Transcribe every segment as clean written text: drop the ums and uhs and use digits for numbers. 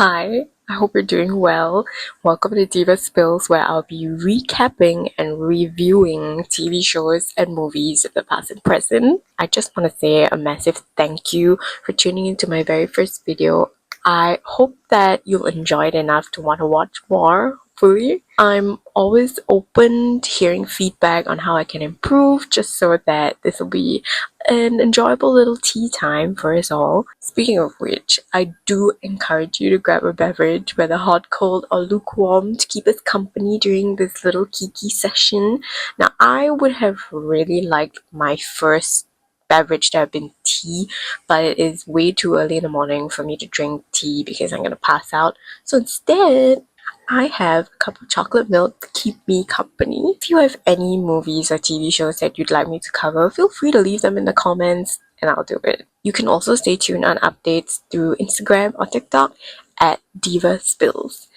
Hi, I hope you're doing well. Welcome to Diva Spills, where I'll be recapping and reviewing TV shows and movies of the past and present. I just want to say a massive thank you for tuning into my very first video. I hope that you'll enjoy it enough to want to watch more. Hopefully, I'm always open to hearing feedback on how I can improve, just so that this will be an enjoyable little tea time for us all. Speaking of which, I do encourage you to grab a beverage, whether hot, cold, or lukewarm, to keep us company during this little kiki session. Now, I would have really liked my first beverage to have been tea, but it is way too early in the morning for me to drink tea because I'm gonna pass out. So instead, I have a cup of chocolate milk to keep me company. If you have any movies or TV shows that you'd like me to cover, feel free to leave them in the comments and I'll do it. You can also stay tuned on updates through Instagram or TikTok at Diva Spills.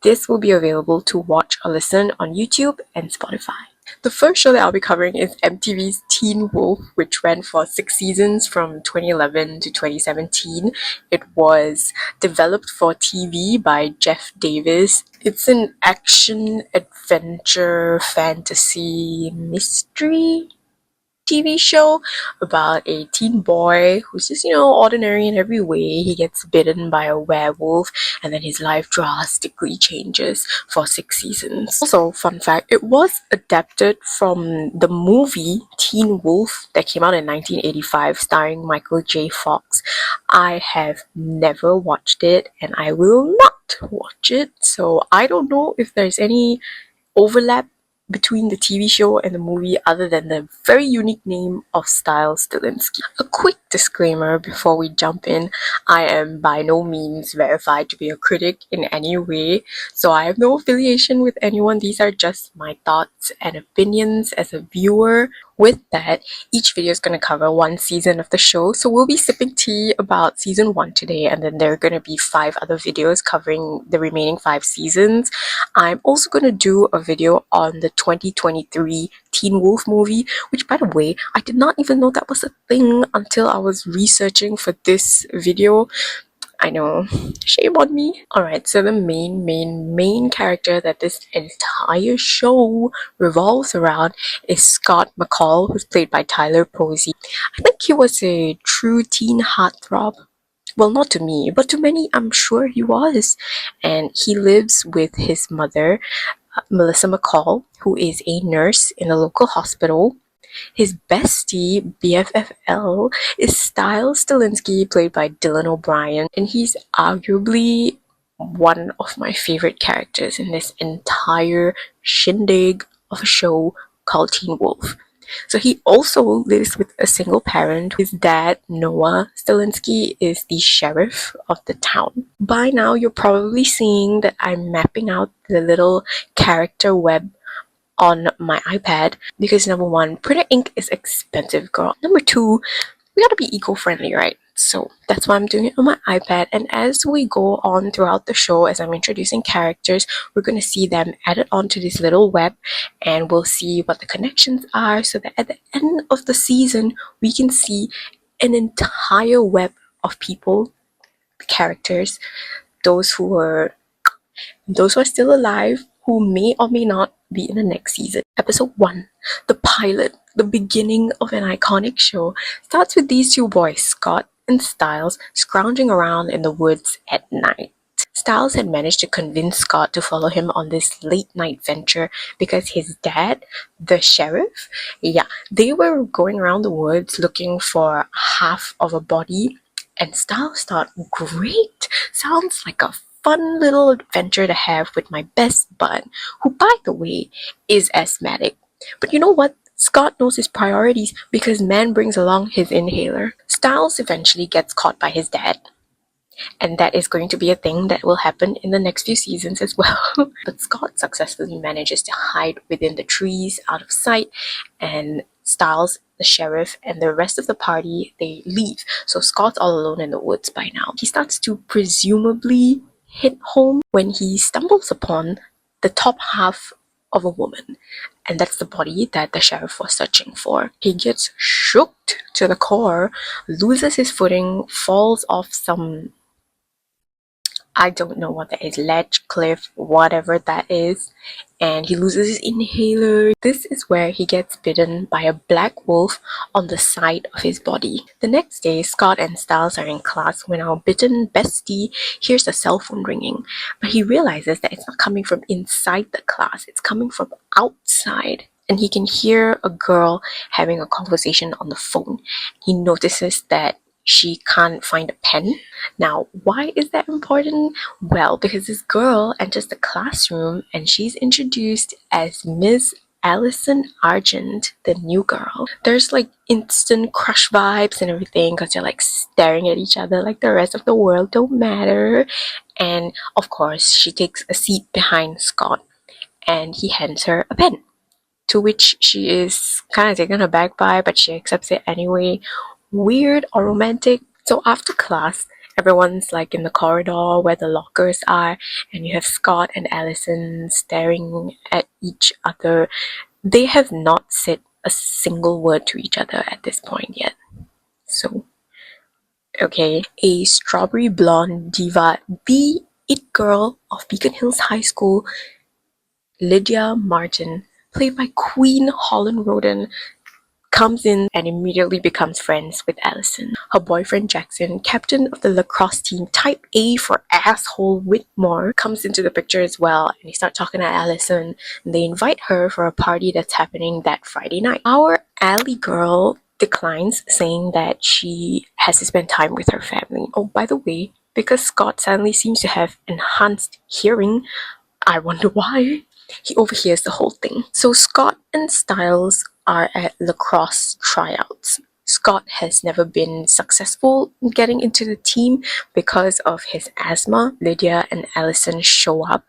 This will be available to watch or listen on YouTube and Spotify. The first show that I'll be covering is MTV's Teen Wolf, which ran for 6 seasons from 2011 to 2017. It was developed for TV by Jeff Davis. It's an action, adventure, fantasy, mystery TV show about a teen boy who's just, ordinary in every way. He gets bitten by a werewolf and then his life drastically changes for 6 seasons. Also, fun fact, it was adapted from the movie Teen Wolf that came out in 1985 starring Michael J. Fox. I have never watched it and I will not watch it, so I don't know if there's any overlap between the TV show and the movie other than the very unique name of Styles Stilinski. A quick disclaimer before we jump in, I am by no means verified to be a critic in any way, so I have no affiliation with anyone. These are just my thoughts and opinions as a viewer. With that, each video is going to cover one season of the show, so we'll be sipping tea about season 1 today, and then there are going to be 5 other videos covering the remaining 5 seasons. I'm also going to do a video on the 2023 Teen Wolf movie, which, by the way, I did not even know that was a thing until I was researching for this video. I know, shame on me. Alright, so the main character that this entire show revolves around is Scott McCall, who's played by Tyler Posey. I think he was a true teen heartthrob. Well, not to me, but to many, I'm sure he was. And he lives with his mother, Melissa McCall, who is a nurse in a local hospital. His bestie, BFFL, is Styles Stilinski, played by Dylan O'Brien, and he's arguably one of my favorite characters in this entire shindig of a show called Teen Wolf. So he also lives with a single parent. His dad, Noah Stilinski, is the sheriff of the town. By now, you're probably seeing that I'm mapping out the little character web on my iPad because number one, printer ink is expensive, girl. Number two, we gotta be eco-friendly, right? So that's why I'm doing it on my iPad. And as we go on throughout the show, as I'm introducing characters, we're gonna see them added onto this little web and we'll see what the connections are so that at the end of the season, we can see an entire web of people, characters, those who are still alive, who may or may not be in the next season. Episode 1, the pilot, the beginning of an iconic show, starts with these two boys, Scott and Styles, scrounging around in the woods at night. Styles had managed to convince Scott to follow him on this late night venture because his dad, the sheriff, they were going around the woods looking for half of a body, and Styles thought, great, sounds like a fun little adventure to have with my best bud, who, by the way, is asthmatic. But you know what? Scott knows his priorities because man brings along his inhaler. Styles eventually gets caught by his dad. And that is going to be a thing that will happen in the next few seasons as well. But Scott successfully manages to hide within the trees, out of sight, and Styles, the sheriff, and the rest of the party, they leave. So Scott's all alone in the woods by now. He starts to presumably hit home when he stumbles upon the top half of a woman, and that's the body that the sheriff was searching for. He gets shook to the core, loses his footing, falls off some I don't know what that is, ledge, cliff, whatever that is, and he loses his inhaler. This is where he gets bitten by a black wolf on the side of his body. The next day, Scott and Styles are in class when our bitten bestie hears a cell phone ringing, but he realizes that it's not coming from inside the class, it's coming from outside. And he can hear a girl having a conversation on the phone. He notices that she can't find a pen. Now, why is that important? Well, because this girl enters the classroom and she's introduced as Miss Allison Argent, the new girl. There's like instant crush vibes and everything because they're like staring at each other like the rest of the world don't matter. And of course, she takes a seat behind Scott and he hands her a pen, to which she is kind of taken aback by, but she accepts it anyway. Weird or romantic? So after class, everyone's like in the corridor where the lockers are, and you have Scott and Allison staring at each other. They have not said a single word to each other at this point yet. So, okay, a strawberry blonde diva, the it girl of Beacon Hills High School, Lydia Martin, played by Queen Holland Roden, comes in and immediately becomes friends with Allison. Her boyfriend Jackson, captain of the lacrosse team Type A for asshole Whitmore, comes into the picture as well, and they start talking to Allison, and they invite her for a party that's happening that Friday night. Our alley girl declines, saying that she has to spend time with her family. Oh, by the way, because Scott suddenly seems to have enhanced hearing, I wonder why. He overhears the whole thing. So Scott and Styles are at lacrosse tryouts. Scott has never been successful in getting into the team because of his asthma. Lydia and Allison show up,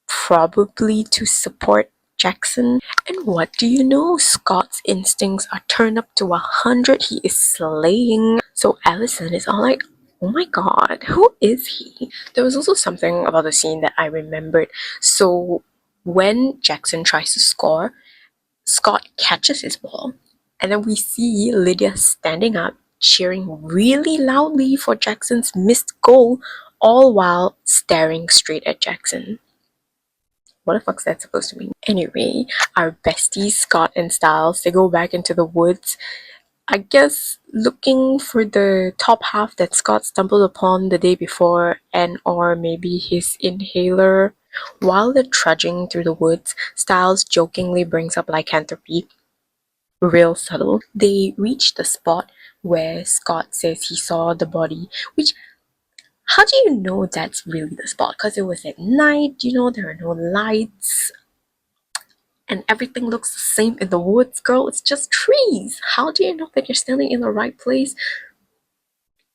probably to support Jackson. And what do you know? Scott's instincts are turned up to 100. He is slaying. So Allison is all like, oh my god, who is he? There was also something about the scene that I remembered. So when Jackson tries to score, Scott catches his ball, and then we see Lydia standing up, cheering really loudly for Jackson's missed goal, all while staring straight at Jackson. What the fuck's that supposed to mean? Anyway, our besties, Scott and Styles, they go back into the woods, I guess looking for the top half that Scott stumbled upon the day before, and or maybe his inhaler. While they're trudging through the woods, Styles jokingly brings up lycanthropy, real subtle. They reach the spot where Scott says he saw the body, which, how do you know that's really the spot? Because it was at night, there are no lights, and everything looks the same in the woods, girl. It's just trees. How do you know that you're standing in the right place?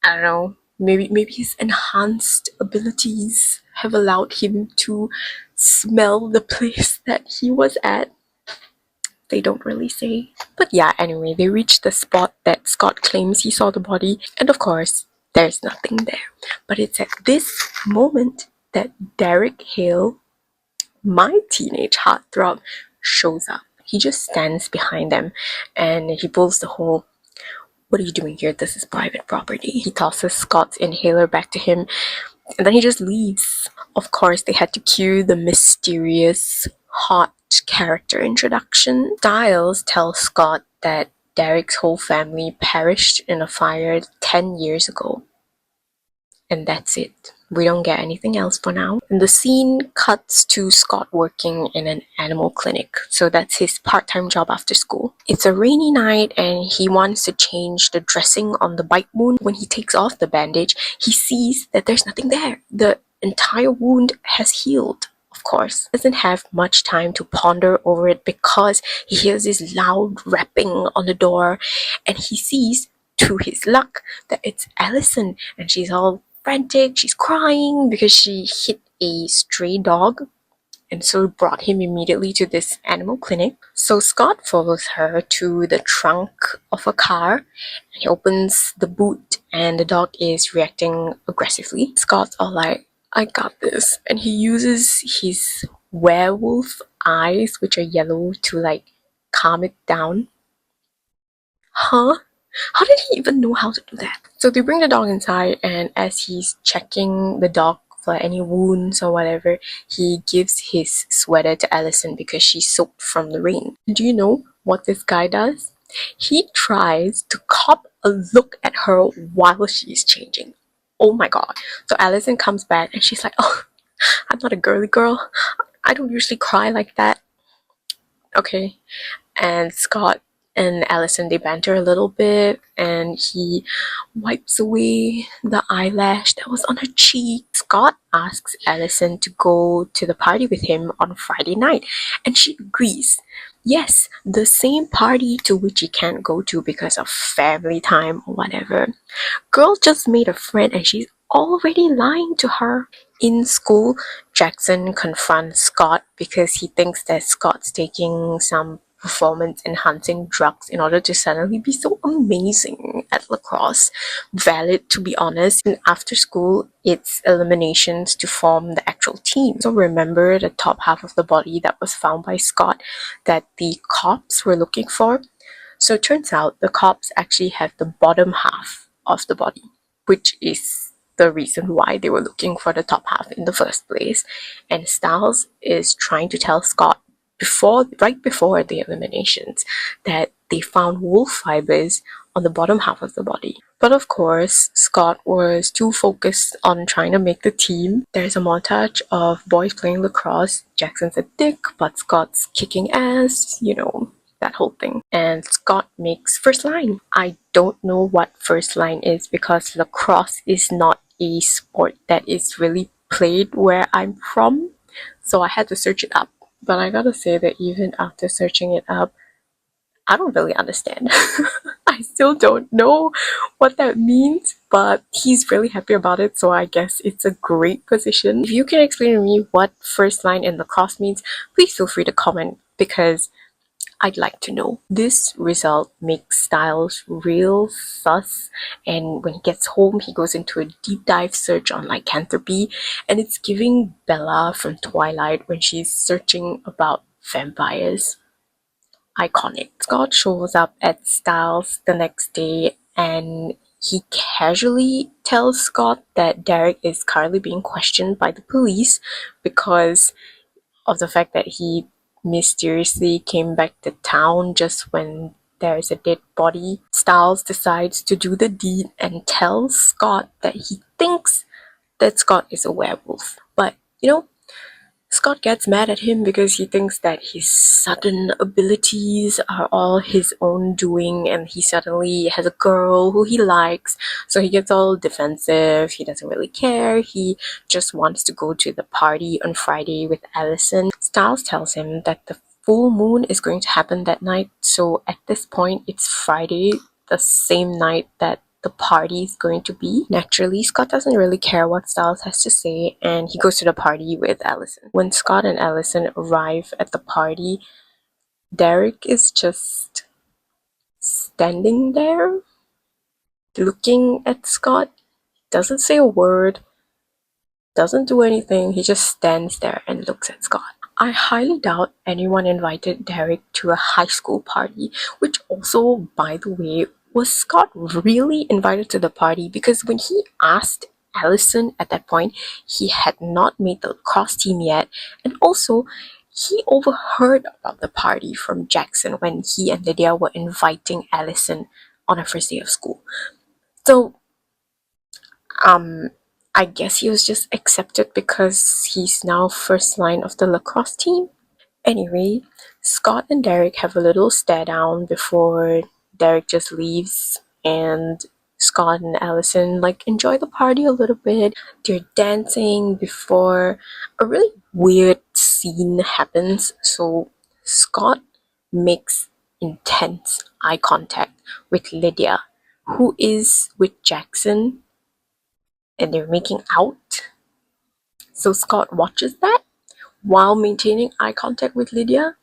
I don't know. Maybe his enhanced abilities have allowed him to smell the place that he was at. They don't really say. But yeah, anyway, they reach the spot that Scott claims he saw the body, and of course, there's nothing there. But it's at this moment that Derek Hale, my teenage heartthrob, shows up. He just stands behind them and he pulls the whole, what are you doing here? This is private property. He tosses Scott's inhaler back to him and then he just leaves. Of course, they had to cue the mysterious, hot character introduction. Styles tells Scott that Derek's whole family perished in a fire 10 years ago. And that's it. We don't get anything else for now. And the scene cuts to Scott working in an animal clinic. So that's his part-time job after school. It's a rainy night and he wants to change the dressing on the bite wound. When he takes off the bandage, he sees that there's nothing there. The entire wound has healed. Of course, doesn't have much time to ponder over it because he hears this loud rapping on the door and he sees, to his luck, that it's Allison, and she's all frantic, she's crying because she hit a stray dog, and so brought him immediately to this animal clinic. So Scott follows her to the trunk of a car. He opens the boot and the dog is reacting aggressively. Scott's all like, I got this, and he uses his werewolf eyes, which are yellow, to like calm it down. Huh? How did he even know how to do that? So they bring the dog inside, and as he's checking the dog for any wounds or whatever, he gives his sweater to Allison because she's soaked from the rain. Do you know what this guy does? He tries to cop a look at her while she's changing. Oh my god. So Allison comes back and she's like, oh, I'm not a girly girl. I don't usually cry like that. Okay. And Scott and Allison, they banter a little bit, and he wipes away the eyelash that was on her cheek. Scott asks Allison to go to the party with him on Friday night, and she agrees. Yes, the same party to which he can't go to because of family time or whatever. Girl just made a friend and she's already lying to her. In school, Jackson confronts Scott because he thinks that Scott's taking some performance enhancing drugs in order to suddenly be so amazing at lacrosse. Valid, to be honest. And after school, it's eliminations to form the actual team. So remember the top half of the body that was found by Scott that the cops were looking for? So it turns out the cops actually have the bottom half of the body, which is the reason why they were looking for the top half in the first place. And Styles is trying to tell Scott right before the eliminations that they found wool fibers on the bottom half of the body. But of course, Scott was too focused on trying to make the team. There's a montage of boys playing lacrosse. Jackson's a dick, but Scott's kicking ass, that whole thing. And Scott makes first line. I don't know what first line is because lacrosse is not a sport that is really played where I'm from. So I had to search it up. But I gotta say that even after searching it up, I don't really understand. I still don't know what that means, but he's really happy about it, so I guess it's a great position. If you can explain to me what first line in lacrosse means, please feel free to comment because I'd like to know. This result makes Styles real sus, and when he gets home, he goes into a deep dive search on lycanthropy, and it's giving Bella from Twilight when she's searching about vampires. Iconic. Scott shows up at Styles the next day and he casually tells Scott that Derek is currently being questioned by the police because of the fact that he mysteriously came back to town just when there's a dead body. Styles decides to do the deed and tells Scott that he thinks that Scott is a werewolf. But, Scott gets mad at him because he thinks that his sudden abilities are all his own doing and he suddenly has a girl who he likes. So he gets all defensive, he doesn't really care, he just wants to go to the party on Friday with Allison. Styles tells him that the full moon is going to happen that night, so at this point it's Friday, the same night that the party is going to be. Naturally, Scott doesn't really care what Styles has to say and he goes to the party with Allison. When Scott and Allison arrive at the party, Derek is just standing there looking at Scott, doesn't say a word, doesn't do anything, he just stands there and looks at Scott. I highly doubt anyone invited Derek to a high school party, which also, by the way, was Scott really invited to the party? Because when he asked Allison at that point, he had not made the lacrosse team yet, and also he overheard about the party from Jackson when he and Lydia were inviting Allison on her first day of school. So I guess he was just accepted because he's now first line of the lacrosse team. Anyway, Scott and Derek have a little stare down before Derek just leaves, and Scott and Allison enjoy the party a little bit. They're dancing before a really weird scene happens. So Scott makes intense eye contact with Lydia, who is with Jackson, and they're making out. So Scott watches that while maintaining eye contact with Lydia.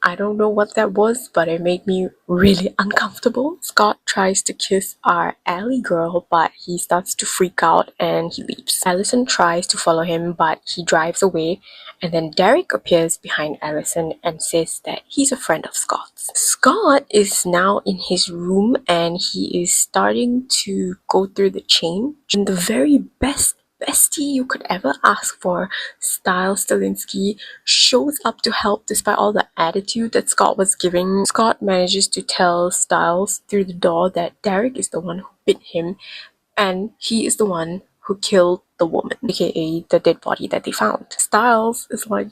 I don't know what that was, but it made me really uncomfortable. Scott tries to kiss our alley girl, but he starts to freak out and he leaves. Allison tries to follow him, but he drives away. And then Derek appears behind Allison and says that he's a friend of Scott's. Scott is now in his room and he is starting to go through the change. And the very best bestie you could ever ask for, Styles Stalinsky, shows up to help despite all the attitude that Scott was giving. Scott manages to tell Styles through the door that Derek is the one who bit him and he is the one who killed the woman, aka the dead body that they found. Styles is like,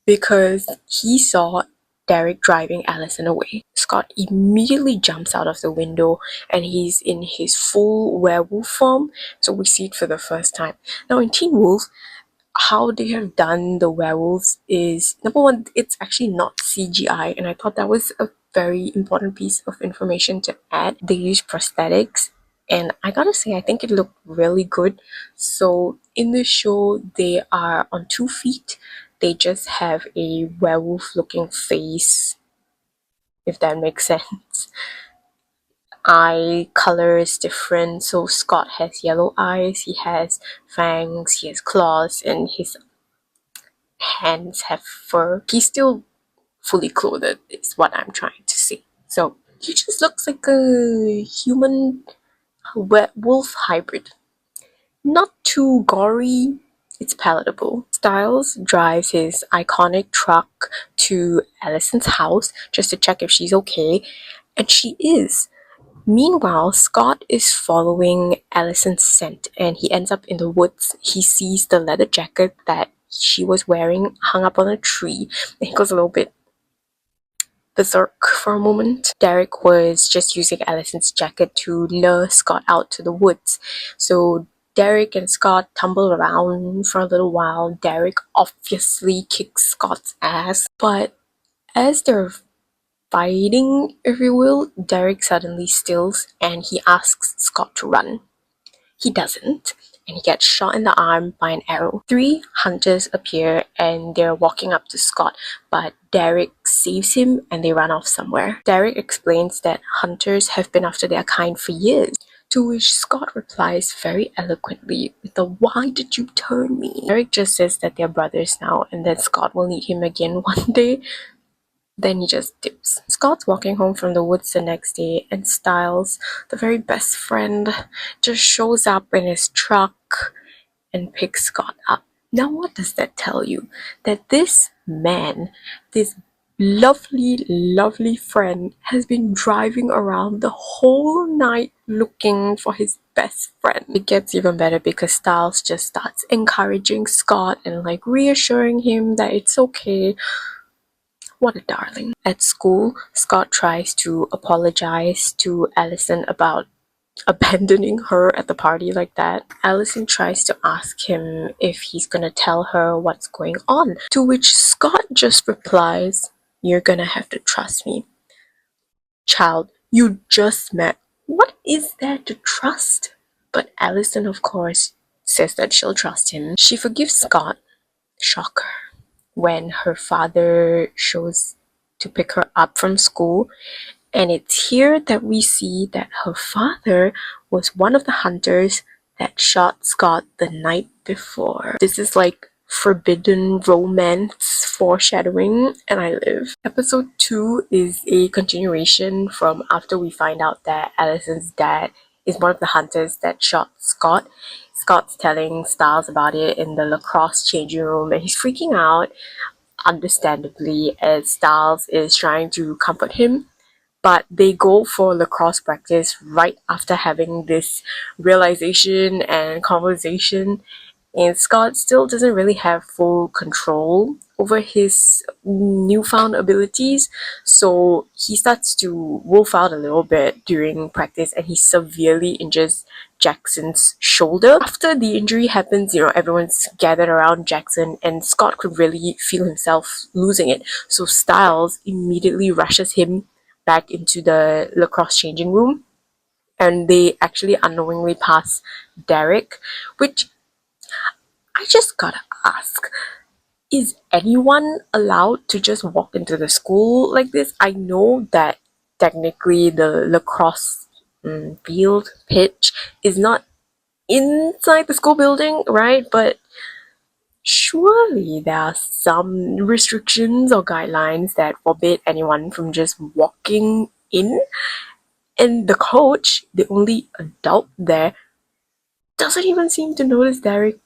because he saw Derek driving Allison away. Scott immediately jumps out of the window and he's in his full werewolf form, so we see it for the first time. Now in Teen Wolf, how they have done the werewolves is, number one, it's actually not CGI, and I thought that was a very important piece of information to add. They use prosthetics, and I gotta say, I think it looked really good. So in the show, they are on 2 feet. They just have a werewolf looking face, if that makes sense. Eye color is different, so Scott has yellow eyes, he has fangs, he has claws, and his hands have fur. He's still fully clothed, is what I'm trying to say. So he just looks like a human werewolf hybrid. Not too gory, it's palatable. Styles drives his iconic truck to Allison's house just to check if she's okay, and she is. Meanwhile, Scott is following Allison's scent and he ends up in the woods. He sees the leather jacket that she was wearing hung up on a tree and he goes a little bit berserk for a moment. Derek was just using Allison's jacket to lure Scott out to the woods. So Derek and Scott tumble around for a little while. Derek obviously kicks Scott's ass, but as they're fighting, if you will, Derek suddenly stills and he asks Scott to run. He doesn't, and he gets shot in the arm by an arrow. 3 hunters appear and they're walking up to Scott, but Derek saves him and they run off somewhere. Derek explains that hunters have been after their kind for years, to which Scott replies very eloquently with the "why did you turn me?" Derek just says that they're brothers now and that Scott will need him again one day. Then he just dips. Scott's walking home from the woods the next day, and Styles, the very best friend, just shows up in his truck and picks Scott up. Now, what does that tell you? That this man, this lovely, lovely friend, has been driving around the whole night looking for his best friend. It gets even better because Styles just starts encouraging Scott and like reassuring him that it's okay. What a darling. At school, Scott tries to apologize to Allison about abandoning her at the party like that. Allison tries to ask him if he's gonna tell her what's going on, to which Scott just replies, "You're gonna have to trust me." Child, you just met. What is there to trust? But Allison, of course, says that she'll trust him. She forgives Scott. Shocker. When her father shows to pick her up from school, and it's here that we see that her father was one of the hunters that shot Scott the night before. This is like forbidden romance foreshadowing, and I live. Episode 2 is a continuation from after we find out that Allison's dad is one of the hunters that shot Scott. Scott's telling Styles about it in the lacrosse changing room and he's freaking out, understandably, as Styles is trying to comfort him. But they go for lacrosse practice right after having this realization and conversation, and Scott still doesn't really have full control over his newfound abilities, so he starts to wolf out a little bit during practice and he severely injures Jackson's shoulder. After the injury happens, everyone's gathered around Jackson and Scott could really feel himself losing it, so Styles immediately rushes him back into the lacrosse changing room and they actually unknowingly pass Derek, which I just gotta ask, is anyone allowed to just walk into the school like this? I know that technically the lacrosse field pitch is not inside the school building, right? But surely there are some restrictions or guidelines that forbid anyone from just walking in. And the coach, the only adult there, doesn't even seem to notice Derek.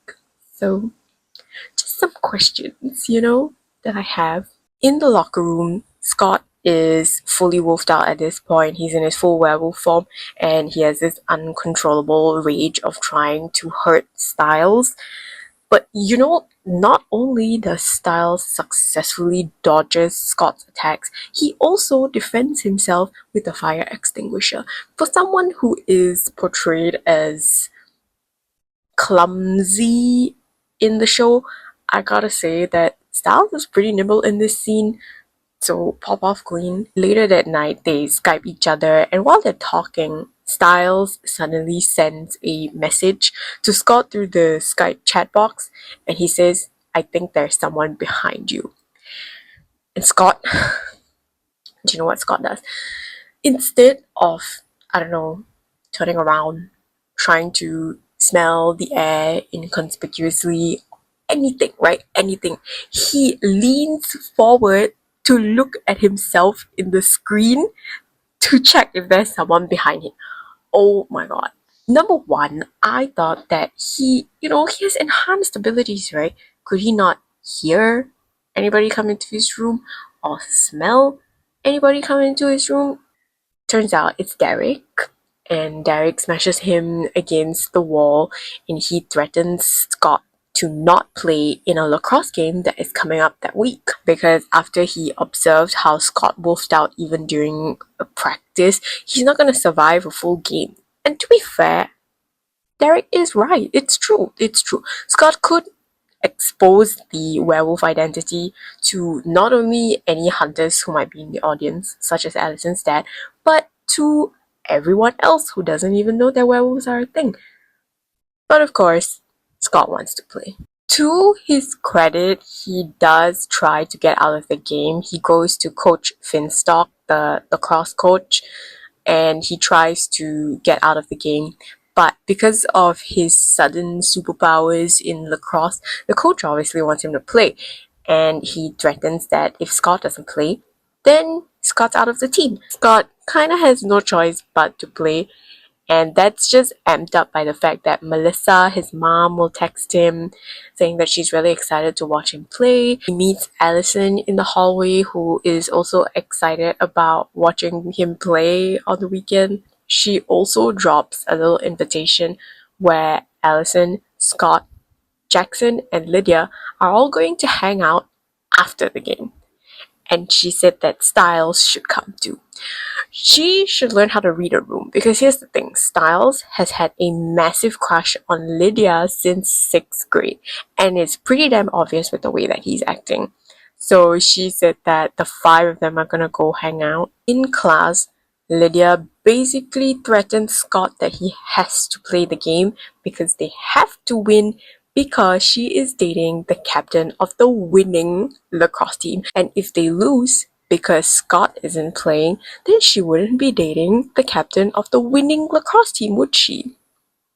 So, just some questions, that I have. In the locker room, Scott is fully wolfed out at this point. He's in his full werewolf form and he has this uncontrollable rage of trying to hurt Styles. But not only does Styles successfully dodges Scott's attacks, he also defends himself with a fire extinguisher. For someone who is portrayed as clumsy in the show, I gotta say that Styles is pretty nimble in this scene. So pop off queen. Later that night, they Skype each other, and while they're talking, Styles suddenly sends a message to Scott through the Skype chat box, and he says, "I think there's someone behind you." And Scott, do you know what Scott does? Instead of, I don't know, turning around, trying to smell the air inconspicuously, anything, right? Anything. He leans forward to look at himself in the screen to check if there's someone behind him. Oh my god. Number one, I thought that he has enhanced abilities, right? Could he not hear anybody come into his room or smell anybody come into his room? Turns out it's Derek, and Derek smashes him against the wall and he threatens Scott to not play in a lacrosse game that is coming up that week because after he observed how Scott wolfed out even during a practice, he's not going to survive a full game. And to be fair, Derek is right. It's true. It's true. Scott could expose the werewolf identity to not only any hunters who might be in the audience, such as Allison's dad, but to everyone else who doesn't even know that werewolves are a thing. But of course, Scott wants to play. To his credit, he does try to get out of the game. He goes to Coach Finstock, the lacrosse coach, and he tries to get out of the game. But because of his sudden superpowers in lacrosse, the coach obviously wants him to play. And he threatens that if Scott doesn't play, then Scott's out of the team. Scott kind of has no choice but to play. And that's just amped up by the fact that Melissa, his mom, will text him saying that she's really excited to watch him play. He meets Allison in the hallway, who is also excited about watching him play on the weekend. She also drops a little invitation where Allison, Scott, Jackson, and Lydia are all going to hang out after the game. And she said that Styles should come too. She should learn how to read a room because here's the thing, Styles has had a massive crush on Lydia since 6th grade and it's pretty damn obvious with the way that he's acting. So she said that the five of them are gonna go hang out. In class, Lydia basically threatens Scott that he has to play the game because they have to win because she is dating the captain of the winning lacrosse team. And if they lose, because Scott isn't playing, then she wouldn't be dating the captain of the winning lacrosse team, would she?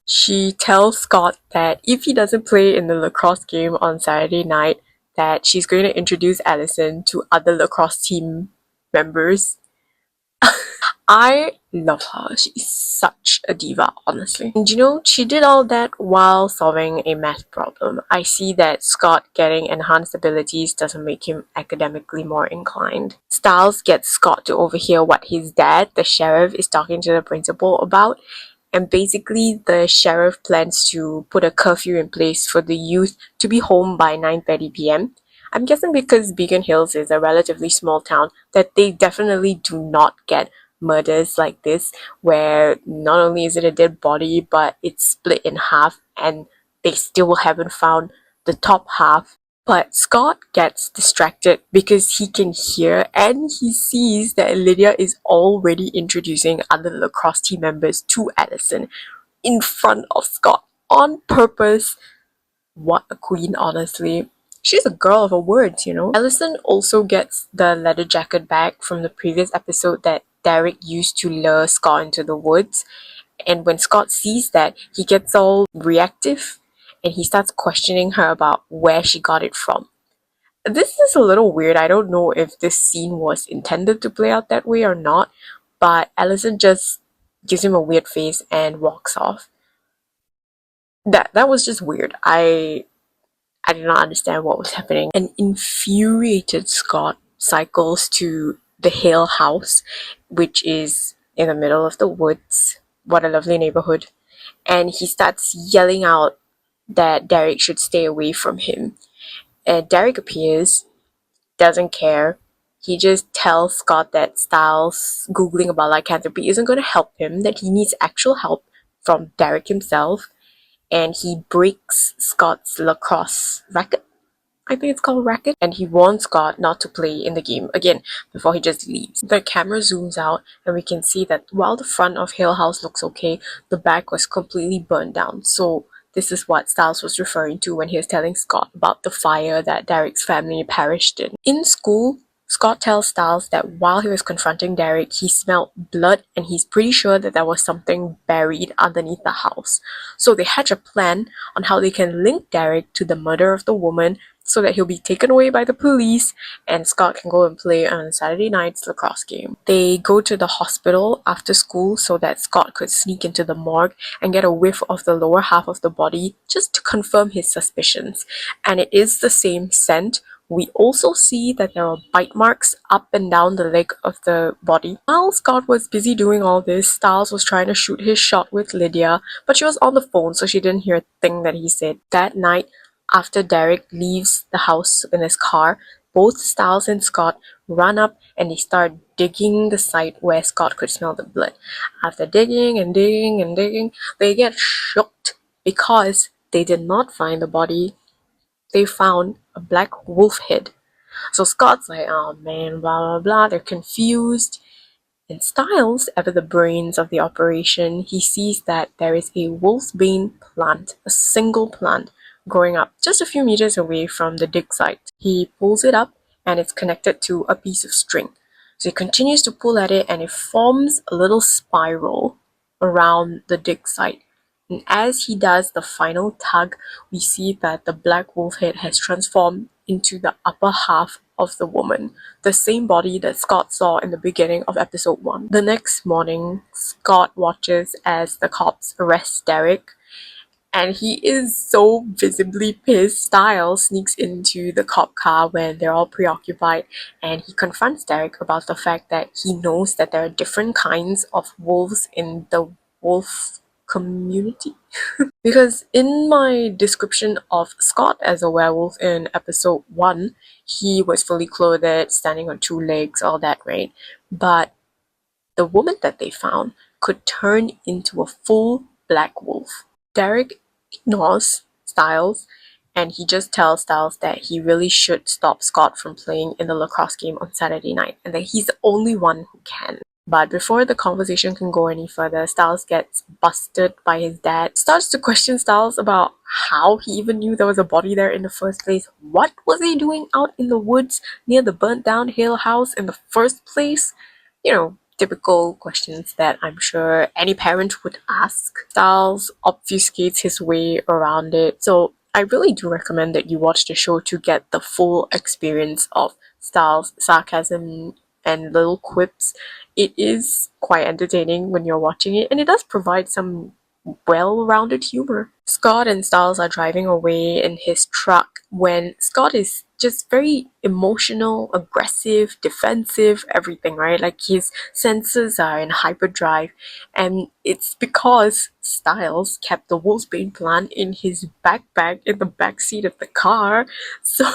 She tells Scott that if he doesn't play in the lacrosse game on Saturday night, that she's going to introduce Allison to other lacrosse team members. I love her. She's such a diva, honestly. And she did all that while solving a math problem. I see that Scott getting enhanced abilities doesn't make him academically more inclined. Styles gets Scott to overhear what his dad, the sheriff, is talking to the principal about. And basically, the sheriff plans to put a curfew in place for the youth to be home by 9:30 p.m. I'm guessing because Beacon Hills is a relatively small town that they definitely do not get murders like this where not only is it a dead body but it's split in half and they still haven't found the top half. But Scott gets distracted because he can hear and he sees that Lydia is already introducing other lacrosse team members to Allison in front of Scott on purpose. What a queen, honestly. She's a girl of her words, you know. Allison also gets the leather jacket back from the previous episode that Derek used to lure Scott into the woods. And when Scott sees that, he gets all reactive and he starts questioning her about where she got it from. This is a little weird. I don't know if this scene was intended to play out that way or not, but Allison just gives him a weird face and walks off. That was just weird. I did not understand what was happening. An infuriated Scott cycles to the Hale house, which is in the middle of the woods. What a lovely neighborhood. And he starts yelling out that Derek should stay away from him. And Derek appears, doesn't care. He just tells Scott that Styles Googling about lycanthropy isn't going to help him, that he needs actual help from Derek himself. And he breaks Scott's lacrosse racket. I think it's called racket. And he warns Scott not to play in the game again before he just leaves. The camera zooms out and we can see that while the front of Hill House looks okay, the back was completely burned down. So this is what Styles was referring to when he was telling Scott about the fire that Derek's family perished in. In school, Scott tells Styles that while he was confronting Derek, he smelled blood and he's pretty sure that there was something buried underneath the house. So they hatch a plan on how they can link Derek to the murder of the woman so that he'll be taken away by the police and Scott can go and play on Saturday night's lacrosse game. They go to the hospital after school so that Scott could sneak into the morgue and get a whiff of the lower half of the body just to confirm his suspicions. And it is the same scent. We also see that there are bite marks up and down the leg of the body. While Scott was busy doing all this, Styles was trying to shoot his shot with Lydia, but she was on the phone so she didn't hear a thing that he said. That night, after Derek leaves the house in his car, both Styles and Scott run up and they start digging the site where Scott could smell the blood. After digging and digging and digging, they get shocked because they did not find the body. They found a black wolf head. So Scott's like, oh man, blah blah blah. They're confused. And Styles, ever the brains of the operation, he sees that there is a wolfsbane plant, a single plant, growing up just a few meters away from the dig site. He pulls it up and it's connected to a piece of string. So he continues to pull at it and it forms a little spiral around the dig site. And as he does the final tug, we see that the black wolf head has transformed into the upper half of the woman, the same body that Scott saw in the beginning of episode 1. The next morning, Scott watches as the cops arrest Derek, and he is so visibly pissed. Styles sneaks into the cop car when they're all preoccupied, and he confronts Derek about the fact that he knows that there are different kinds of wolves in the wolf community. Because in my description of Scott as a werewolf in episode 1, he was fully clothed, standing on 2 legs, all that, right? But the woman that they found could turn into a full black wolf. Derek ignores Styles and he just tells Styles that he really should stop Scott from playing in the lacrosse game on Saturday night and that he's the only one who can. But before the conversation can go any further, Styles gets busted by his dad. Starts to question Styles about how he even knew there was a body there in the first place. What was he doing out in the woods near the burnt down Hale house in the first place? You know, typical questions that I'm sure any parent would ask. Styles obfuscates his way around it. So I really do recommend that you watch the show to get the full experience of Styles' sarcasm and little quips. It is quite entertaining when you're watching it, and it does provide some well-rounded humor. Scott and Styles are driving away in his truck when Scott is just very emotional, aggressive, defensive, everything, right? Like his senses are in hyperdrive, and it's because Styles kept the wolfsbane plant in his backpack in the back seat of the car. So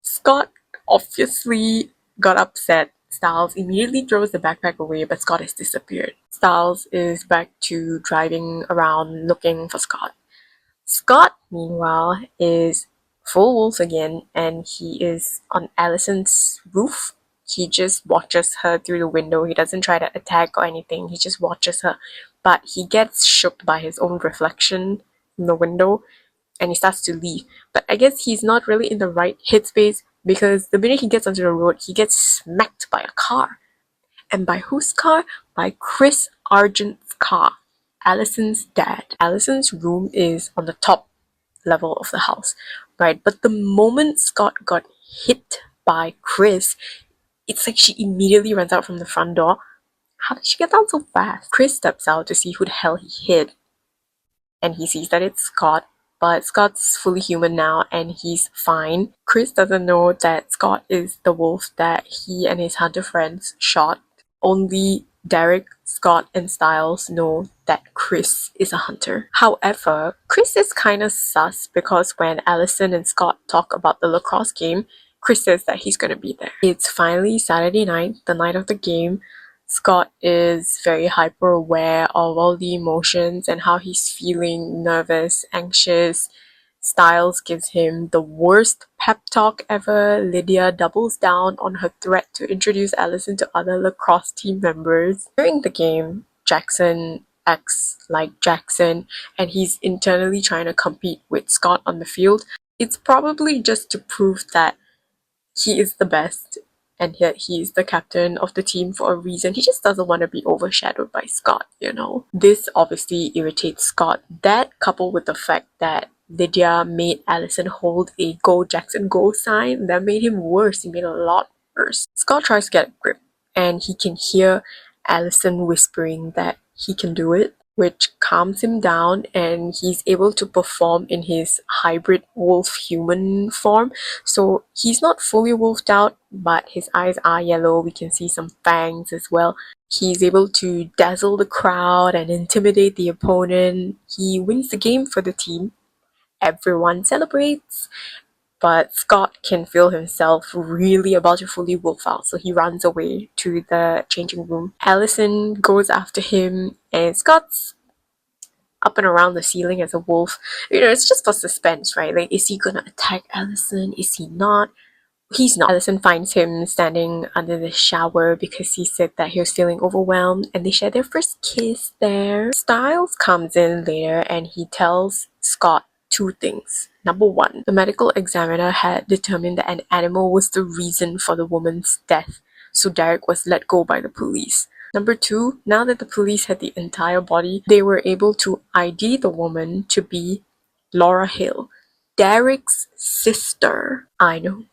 Scott obviously got upset. Styles immediately throws the backpack away, but Scott has disappeared. Styles is back to driving around looking for Scott. Scott, meanwhile, is full wolf again, and he is on Allison's roof. He just watches her through the window. He doesn't try to attack or anything. He just watches her. But he gets shook by his own reflection in the window, and he starts to leave. But I guess he's not really in the right headspace because the minute he gets onto the road, he gets smacked by a car. And by whose car? By Chris Argent's car, Allison's dad. Allison's room is on the top level of the house, right? But the moment Scott got hit by Chris, it's like she immediately runs out from the front door. How did she get down so fast? Chris steps out to see who the hell he hit, and he sees that it's Scott, but Scott's fully human now and he's fine. Chris doesn't know that Scott is the wolf that he and his hunter friends shot. Only Derek, Scott, and Styles know that Chris is a hunter. However, Chris is kind of sus because when Allison and Scott talk about the lacrosse game, Chris says that he's gonna be there. It's finally Saturday night, the night of the game. Scott is very hyper aware of all the emotions and how he's feeling nervous, anxious. Styles gives him the worst pep talk ever. Lydia doubles down on her threat to introduce Allison to other lacrosse team members. During the game, Jackson acts like Jackson and he's internally trying to compete with Scott on the field. It's probably just to prove that he is the best and yet he's the captain of the team for a reason. He just doesn't want to be overshadowed by Scott, you know. This obviously irritates Scott. That coupled with the fact that Lydia made Allison hold a Go Jackson Go sign, that made him worse. He made it a lot worse. Scott tries to get a grip and he can hear Allison whispering that he can do it, which calms him down and he's able to perform in his hybrid wolf-human form. So he's not fully wolfed out, but his eyes are yellow. We can see some fangs as well. He's able to dazzle the crowd and intimidate the opponent. He wins the game for the team. Everyone celebrates. But Scott can feel himself really about to fully wolf out, so he runs away to the changing room. Allison goes after him, and Scott's up and around the ceiling as a wolf. You know, it's just for suspense, right? Like, is he gonna attack Allison? Is he not? He's not. Allison finds him standing under the shower because he said that he was feeling overwhelmed, and they share their first kiss there. Styles comes in later and he tells Scott two things. Number one, the medical examiner had determined that an animal was the reason for the woman's death, so Derek was let go by the police. Number two, now that the police had the entire body, they were able to ID the woman to be Laura Hill, Derek's sister. I know,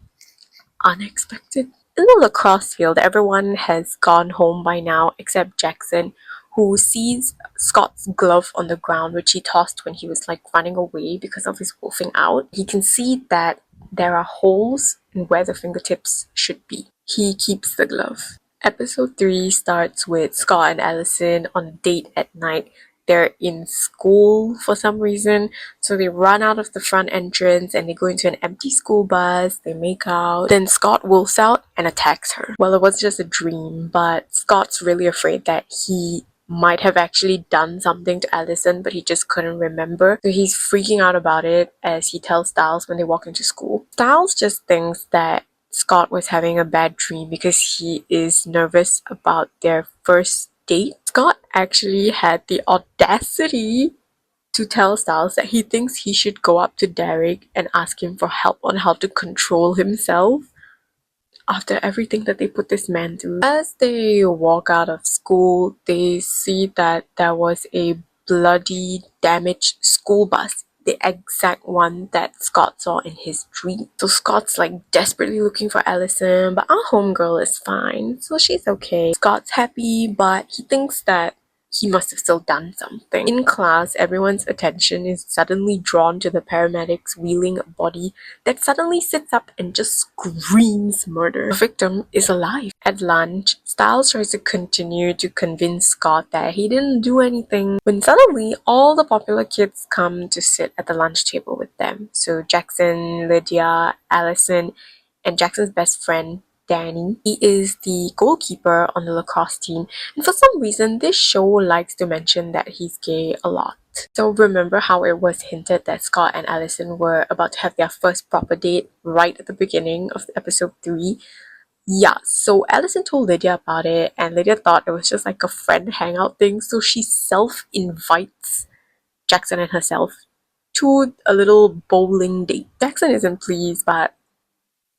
unexpected. In the lacrosse field, everyone has gone home by now except Jackson, who sees Scott's glove on the ground, which he tossed when he was like running away because of his wolfing out. He can see that there are holes in where the fingertips should be. He keeps the glove. Episode 3 starts with Scott and Allison on a date at night. They're in school for some reason, so they run out of the front entrance and they go into an empty school bus. They make out. Then Scott wolfs out and attacks her. Well, it was just a dream, but Scott's really afraid that he might have actually done something to Allison, but he just couldn't remember. So he's freaking out about it as he tells Styles when they walk into school. Styles just thinks that Scott was having a bad dream because he is nervous about their first date. Scott actually had the audacity to tell Styles that he thinks he should go up to Derek and ask him for help on how to control himself after everything that they put this man through. As they walk out of school, they see that there was a bloody, damaged school bus, the exact one that Scott saw in his dream. So Scott's like desperately looking for Allison, but our homegirl is fine, so she's okay. Scott's happy, but he thinks that he must have still done something. In class, everyone's attention is suddenly drawn to the paramedics wheeling a body that suddenly sits up and just screams murder. The victim is alive. At lunch, Styles tries to continue to convince Scott that he didn't do anything, when suddenly all the popular kids come to sit at the lunch table with them. So Jackson, Lydia, Allison, and Jackson's best friend, Danny. He is the goalkeeper on the lacrosse team, and for some reason this show likes to mention that he's gay a lot. So remember how it was hinted that Scott and Allison were about to have their first proper date right at the beginning of episode 3? Yeah, so Allison told Lydia about it, and Lydia thought it was just like a friend hangout thing, so she self-invites Jackson and herself to a little bowling date. Jackson isn't pleased, but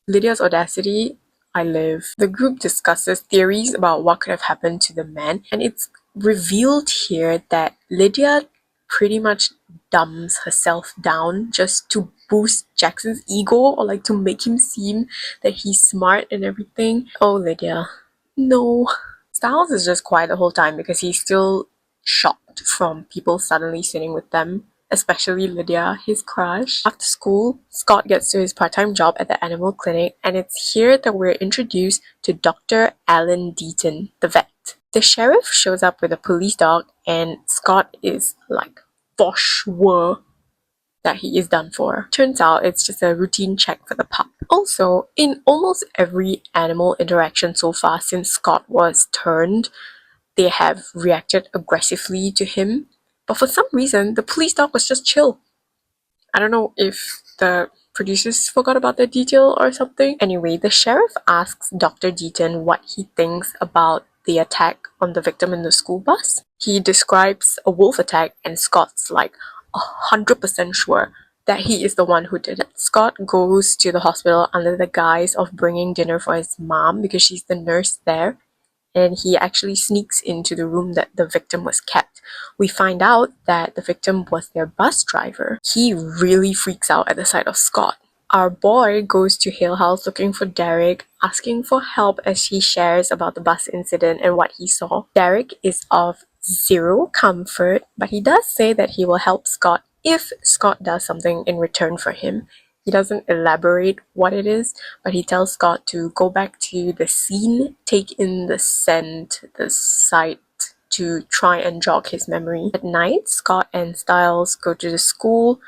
Lydia's audacity, I live. The group discusses theories about what could have happened to the man, and it's revealed here that Lydia pretty much dumbs herself down just to boost Jackson's ego or like to make him seem that he's smart and everything. Oh, Lydia. No. Styles is just quiet the whole time because he's still shocked from people suddenly sitting with them, especially Lydia, his crush. After school, Scott gets to his part-time job at the animal clinic, and it's here that we're introduced to Dr. Alan Deaton, the vet. The sheriff shows up with a police dog, and Scott is like, for sure that he is done for. Turns out it's just a routine check for the pup. Also, in almost every animal interaction so far since Scott was turned, they have reacted aggressively to him. But for some reason, the police dog was just chill. I don't know if the producers forgot about that detail or something. Anyway, the sheriff asks Dr. Deaton what he thinks about the attack on the victim in the school bus. He describes a wolf attack, and Scott's like 100% sure that he is the one who did it. Scott goes to the hospital under the guise of bringing dinner for his mom because she's the nurse there, and he actually sneaks into the room that the victim was kept. We find out that the victim was their bus driver. He really freaks out at the sight of Scott. Our boy goes to Hale House looking for Derek, asking for help as he shares about the bus incident and what he saw. Derek is of zero comfort, but he does say that he will help Scott if Scott does something in return for him. He doesn't elaborate what it is, but he tells Scott to go back to the scene, take in the scent, the sight, to try and jog his memory. At night, Scott and Styles go to the school.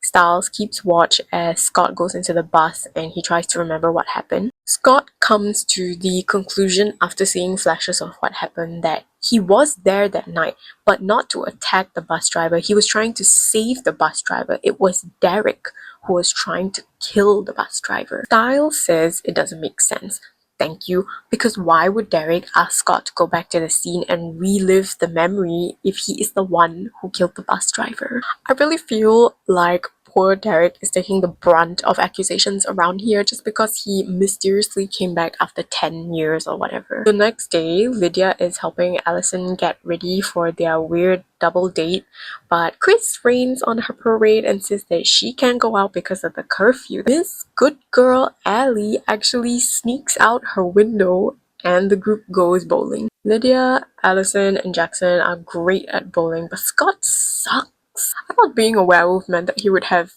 Styles keeps watch as Scott goes into the bus and he tries to remember what happened. Scott comes to the conclusion after seeing flashes of what happened that he was there that night, but not to attack the bus driver. He was trying to save the bus driver. It was Derek who was trying to kill the bus driver. Styles says it doesn't make sense. Thank you, because why would Derek ask Scott to go back to the scene and relive the memory if he is the one who killed the bus driver? I really feel like poor Derek is taking the brunt of accusations around here just because he mysteriously came back after 10 years or whatever. The next day, Lydia is helping Allison get ready for their weird double date, but Chris rains on her parade and says that she can't go out because of the curfew. This good girl Allie actually sneaks out her window and the group goes bowling. Lydia, Allison, and Jackson are great at bowling, but Scott sucks. I thought being a werewolf meant that he would have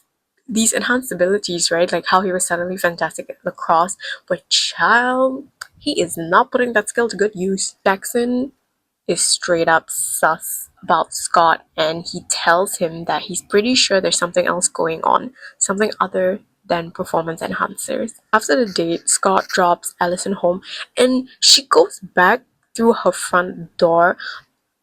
these enhanced abilities, right? Like how he was suddenly fantastic at lacrosse, but child, he is not putting that skill to good use. Jackson is straight up sus about Scott, and he tells him that he's pretty sure there's something else going on, something other than performance enhancers. After the date, Scott drops Allison home and she goes back through her front door.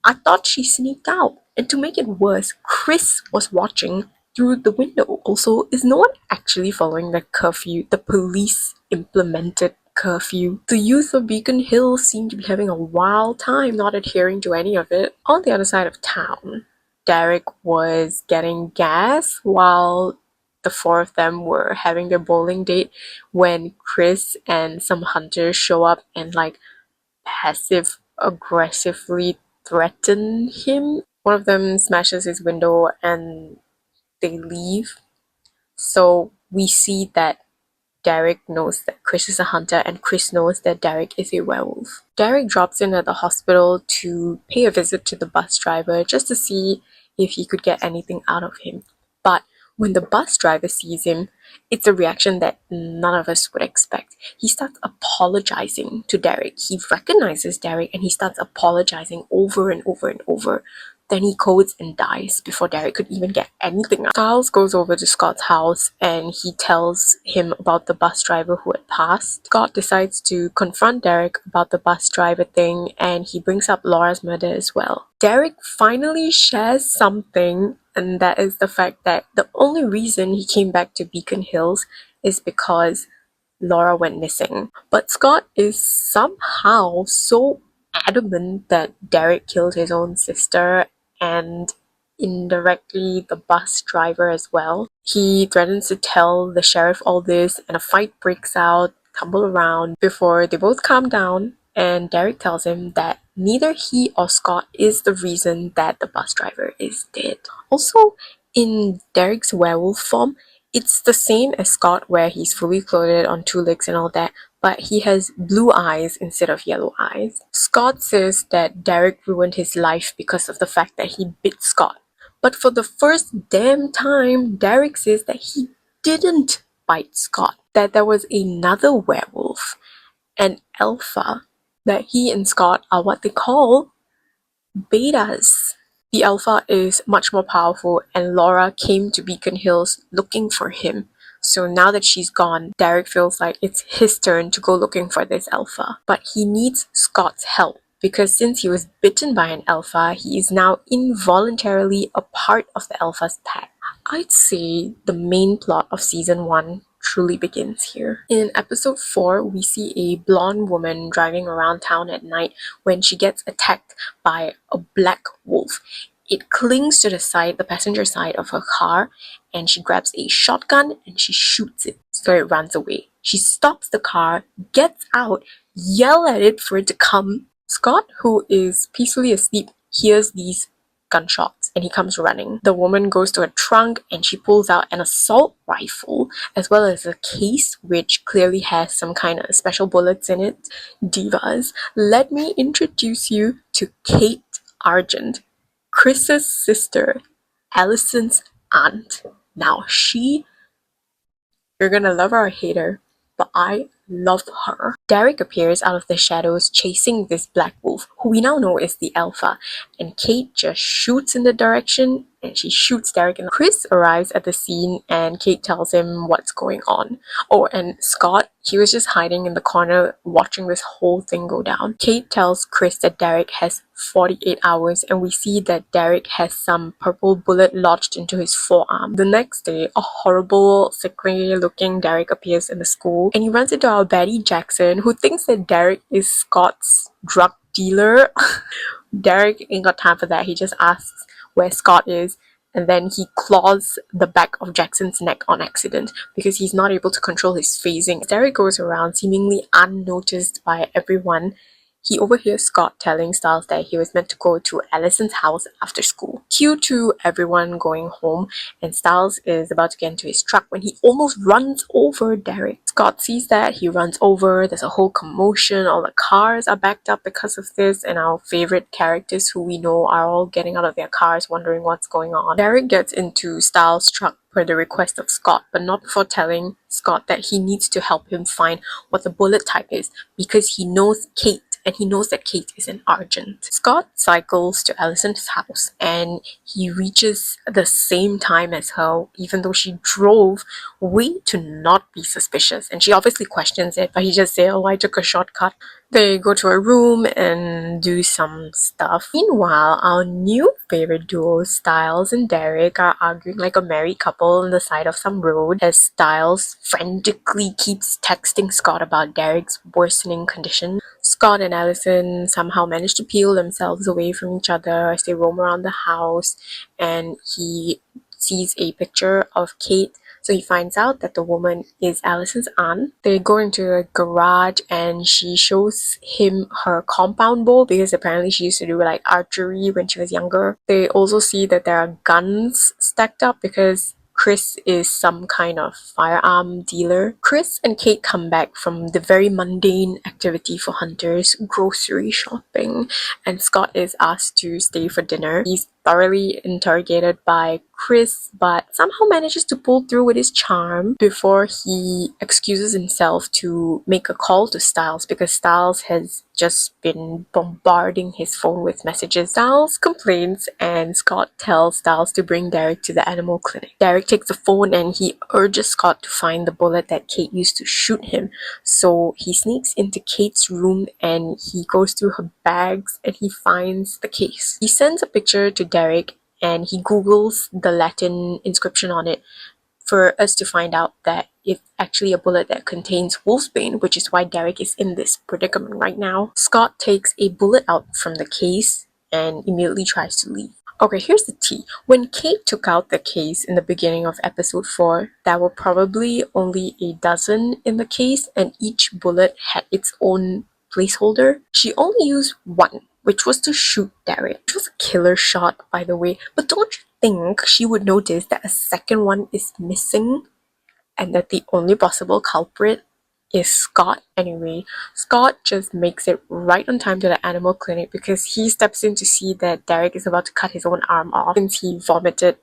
I thought she sneaked out. And to make it worse, Chris was watching through the window. Also, is no one actually following the curfew? The police implemented curfew. The youth of Beacon Hill seem to be having a wild time not adhering to any of it. On the other side of town, Derek was getting gas while the four of them were having their bowling date when Chris and some hunters show up and like passive aggressively threaten him. One of them smashes his window and they leave. So we see that Derek knows that Chris is a hunter and Chris knows that Derek is a werewolf. Derek drops in at the hospital to pay a visit to the bus driver just to see if he could get anything out of him. But when the bus driver sees him, it's a reaction that none of us would expect. He starts apologizing to Derek. He recognizes Derek and he starts apologizing over and over and over. Then he codes and dies before Derek could even get anything out. Styles goes over to Scott's house and he tells him about the bus driver who had passed. Scott decides to confront Derek about the bus driver thing and he brings up Laura's murder as well. Derek finally shares something, and that is the fact that the only reason he came back to Beacon Hills is because Laura went missing. But Scott is somehow so adamant that Derek killed his own sister, and indirectly the bus driver as well. He threatens to tell the sheriff all this, and a fight breaks out, tumble around before they both calm down. And Derek tells him that neither he or Scott is the reason that the bus driver is dead. Also, in Derek's werewolf form, it's the same as Scott, where he's fully clothed on two legs and all that, but he has blue eyes instead of yellow eyes. Scott says that Derek ruined his life because of the fact that he bit Scott. But for the first damn time, Derek says that he didn't bite Scott, that there was another werewolf, an alpha, that he and Scott are what they call betas. The alpha is much more powerful, and Laura came to Beacon Hills looking for him. So now that she's gone, Derek feels like it's his turn to go looking for this alpha. But he needs Scott's help, because since he was bitten by an alpha, he is now involuntarily a part of the alpha's pack. I'd say the main plot of season 1 truly begins here. In episode 4, we see a blonde woman driving around town at night when she gets attacked by a black wolf. It clings to the passenger side of her car, and she grabs a shotgun and she shoots it, so it runs away. She stops the car, gets out, yells at it for it to come. Scott, who is peacefully asleep, hears these gunshots and he comes running. The woman goes to her trunk and she pulls out an assault rifle as well as a case which clearly has some kind of special bullets in it. Divas, let me introduce you to Kate Argent, Chris's sister, Allison's aunt. Now you're gonna love her or hate her, but I love her. Derek appears out of the shadows chasing this black wolf, who we now know is the alpha, and Kate just shoots in the direction and she shoots Derek. And Chris arrives at the scene and Kate tells him what's going on. Oh, and Scott, he was just hiding in the corner watching this whole thing go down. Kate tells Chris that Derek has 48 hours, and we see that Derek has some purple bullet lodged into his forearm. The next day, a horrible, sickly looking Derek appears in the school, and he runs into our baddie Jackson, who thinks that Derek is Scott's drug dealer. Derek ain't got time for that. He just asks where Scott is, and then he claws the back of Jackson's neck on accident because he's not able to control his phasing. Derek goes around seemingly unnoticed by everyone. He overhears Scott telling Styles that he was meant to go to Allison's house after school. Cue to everyone going home, and Styles is about to get into his truck when he almost runs over Derek. Scott sees that, he runs over, there's a whole commotion, all the cars are backed up because of this, and our favorite characters who we know are all getting out of their cars wondering what's going on. Derek gets into Styles' truck per the request of Scott, but not before telling Scott that he needs to help him find what the bullet type is because he knows Kate, and he knows that Kate is an Argent. Scott cycles to Allison's house and he reaches the same time as her, even though she drove way to not be suspicious. And she obviously questions it, but he just says, oh, I took a shortcut. They go to a room and do some stuff. Meanwhile, our new favorite duo, Styles and Derek, are arguing like a married couple on the side of some road as Styles frantically keeps texting Scott about Derek's worsening condition. Scott and Allison somehow manage to peel themselves away from each other as they roam around the house, and he sees a picture of Kate. So he finds out that the woman is Allison's aunt. They go into a garage and she shows him her compound bow because apparently she used to do like archery when she was younger. They also see that there are guns stacked up because Chris is some kind of firearm dealer. Chris and Kate come back from the very mundane activity for hunters, grocery shopping, and Scott is asked to stay for dinner. He's thoroughly interrogated by Chris, but somehow manages to pull through with his charm before he excuses himself to make a call to Styles because Styles has just been bombarding his phone with messages. Styles complains and Scott tells Styles to bring Derek to the animal clinic. Derek takes the phone and he urges Scott to find the bullet that Kate used to shoot him. So he sneaks into Kate's room and he goes through her bags and he finds the case. He sends a picture to Derek and he Googles the Latin inscription on it for us to find out that it's actually a bullet that contains wolfsbane, which is why Derek is in this predicament right now. Scott takes a bullet out from the case and immediately tries to leave. Okay, here's the tea. When Kate took out the case in the beginning of episode 4, there were probably only a dozen in the case, and each bullet had its own placeholder. She only used one, which was to shoot Derek. Which was a killer shot, by the way, but don't you think she would notice that a second one is missing and that the only possible culprit is Scott? Anyway, Scott just makes it right on time to the animal clinic because he steps in to see that Derek is about to cut his own arm off since he vomited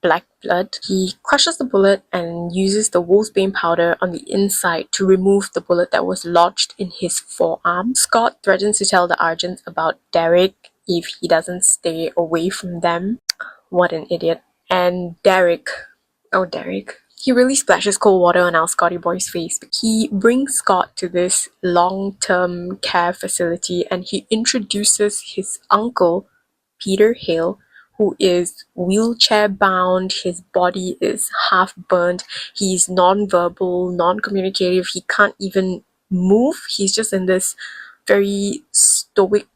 black blood. He crushes the bullet and uses the wolfsbane powder on the inside to remove the bullet that was lodged in his forearm. Scott threatens to tell the Argents about Derek if he doesn't stay away from them. What an idiot. And Derek, oh Derek, he really splashes cold water on our Scotty boy's face. He brings Scott to this long-term care facility and he introduces his uncle, Peter Hale, who is wheelchair bound. His body is half burnt. He's non-verbal, non-communicative. He can't even move. He's just in this very stoic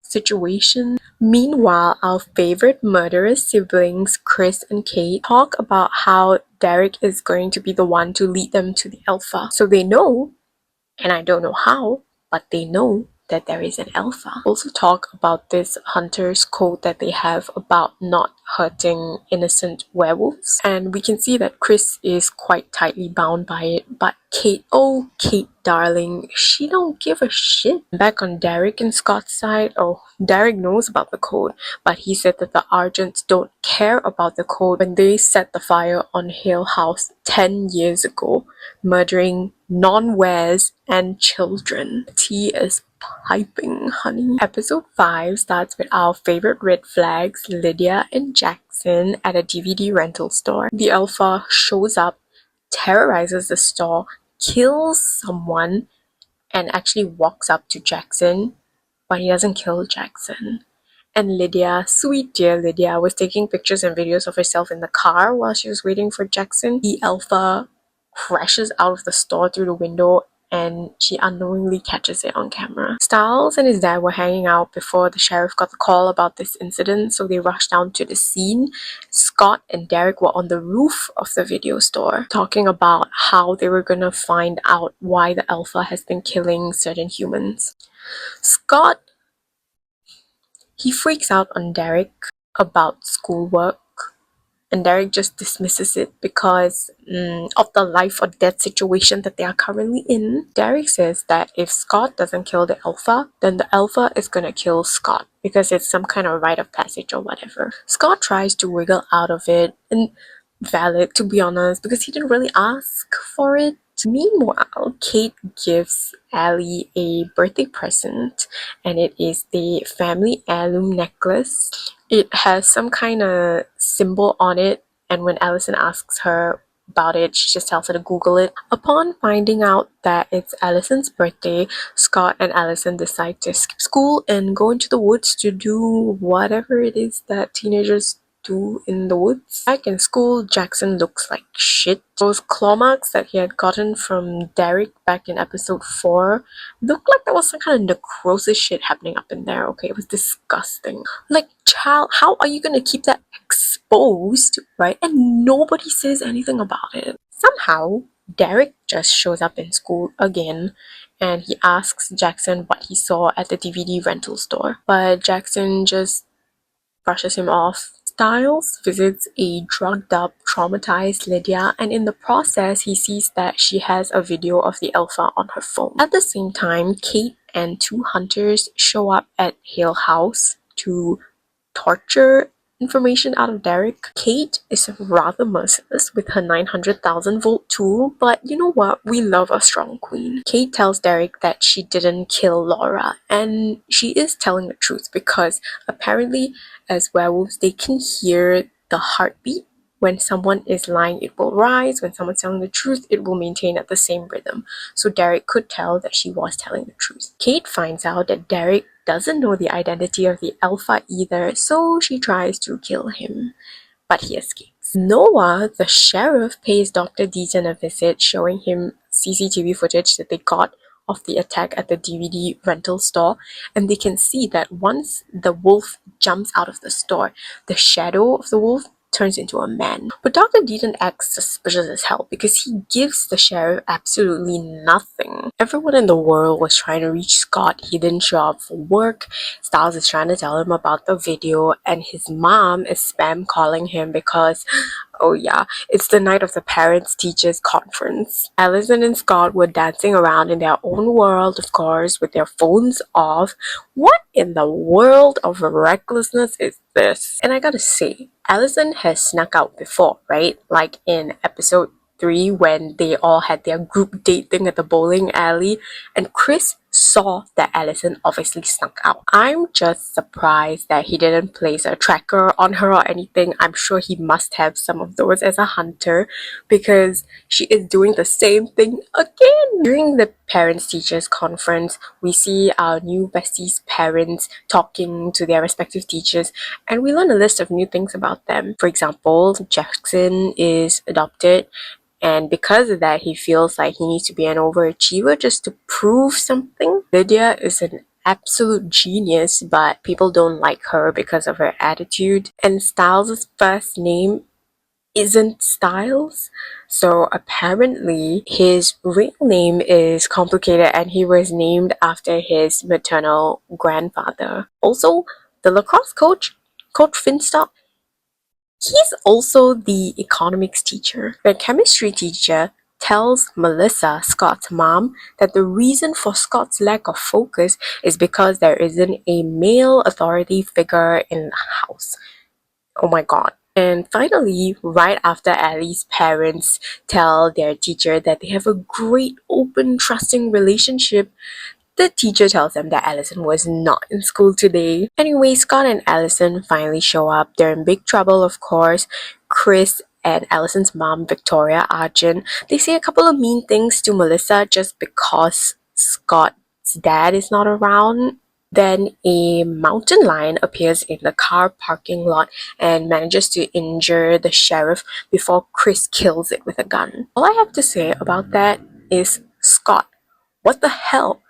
situation. Meanwhile, our favorite murderous siblings, Chris and Kate, talk about how Derek is going to be the one to lead them to the Alpha. So they know, and I don't know how, but they know that there is an Alpha. Also talk about this hunter's code that they have about not hurting innocent werewolves. And we can see that Chris is quite tightly bound by it, but Kate, oh Kate darling, she don't give a shit. Back on Derek and Scott's side, oh, Derek knows about the code, but he said that the Argents don't care about the code when they set the fire on Hale House 10 years ago, murdering non-wares and children. Tea is piping, honey. Episode 5 starts with our favorite red flags, Lydia and Jackson, at a DVD rental store. The Alpha shows up, terrorizes the store, kills someone, and actually walks up to Jackson, but he doesn't kill Jackson. And Lydia, sweet dear Lydia, was taking pictures and videos of herself in the car while she was waiting for Jackson. The Alpha crashes out of the store through the window and she unknowingly catches it on camera. Stiles and his dad were hanging out before the sheriff got the call about this incident, so they rushed down to the scene. Scott and Derek were on the roof of the video store talking about how they were gonna find out why the Alpha has been killing certain humans. Scott, he freaks out on Derek about schoolwork, and Derek just dismisses it because of the life or death situation that they are currently in. Derek says that if Scott doesn't kill the Alpha, then the Alpha is gonna kill Scott because it's some kind of rite of passage or whatever. Scott tries to wiggle out of it, and valid to be honest, because he didn't really ask for it. Meanwhile, Kate gives Allie a birthday present, and it is the family heirloom necklace. It has some kind of symbol on it, and when Allison asks her about it, she just tells her to Google it. Upon finding out that it's Allison's birthday, Scott and Allison decide to skip school and go into the woods to do whatever it is that teenagers do in the woods. Back in school, Jackson looks like shit. Those claw marks that he had gotten from Derek back in episode 4 looked like there was some kind of necrosis shit happening up in there. Okay, it was disgusting. Like, child, how are you gonna keep that exposed, right? And nobody says anything about it. Somehow, Derek just shows up in school again and he asks Jackson what he saw at the DVD rental store. But Jackson just brushes him off. Stiles visits a drugged up, traumatized Lydia, and in the process, he sees that she has a video of the Alpha on her phone. At the same time, Kate and 2 hunters show up at Hale House to torture information out of Derek. Kate is rather merciless with her 900,000 volt tool, but you know what? We love a strong queen. Kate tells Derek that she didn't kill Laura, and she is telling the truth because apparently as werewolves they can hear the heartbeat. When someone is lying, it will rise. When someone's telling the truth, it will maintain at the same rhythm. So Derek could tell that she was telling the truth. Kate finds out that Derek doesn't know the identity of the Alpha either, so she tries to kill him, but he escapes. Noah, the sheriff, pays Dr. Deaton a visit, showing him CCTV footage that they got of the attack at the DVD rental store, and they can see that once the wolf jumps out of the store, the shadow of the wolf turns into a man. But Dr. Deaton acts suspicious as hell because he gives the sheriff absolutely nothing. Everyone in the world was trying to reach Scott. He didn't show up for work. Styles is trying to tell him about the video, and his mom is spam calling him because, oh yeah, it's the night of the parents-teachers conference. Allison and Scott were dancing around in their own world, of course, with their phones off. What in the world of recklessness is this? And I gotta say, Allison has snuck out before, right? Like in episode 3 when they all had their group date thing at the bowling alley, and Chris saw that Allison obviously snuck out. I'm just surprised that he didn't place a tracker on her or anything. I'm sure he must have some of those as a hunter because she is doing the same thing again. During the parents-teachers conference, we see our new bestie's parents talking to their respective teachers, and we learn a list of new things about them. For example, Jackson is adopted, and because of that, he feels like he needs to be an overachiever just to prove something. Lydia is an absolute genius, but people don't like her because of her attitude. And Styles' first name isn't Styles. So apparently his real name is complicated and he was named after his maternal grandfather. Also, the lacrosse coach, Coach Finstock, he's also the economics teacher. The chemistry teacher tells Melissa, Scott's mom, that the reason for Scott's lack of focus is because there isn't a male authority figure in the house. Oh my god. And finally, right after Allie's parents tell their teacher that they have a great, open, trusting relationship, the teacher tells them that Allison was not in school today. Anyway, Scott and Allison finally show up. They're in big trouble, of course. Chris and Allison's mom, Victoria Argent, they say a couple of mean things to Melissa just because Scott's dad is not around. Then a mountain lion appears in the car parking lot and manages to injure the sheriff before Chris kills it with a gun. All I have to say about that is, Scott, what the hell?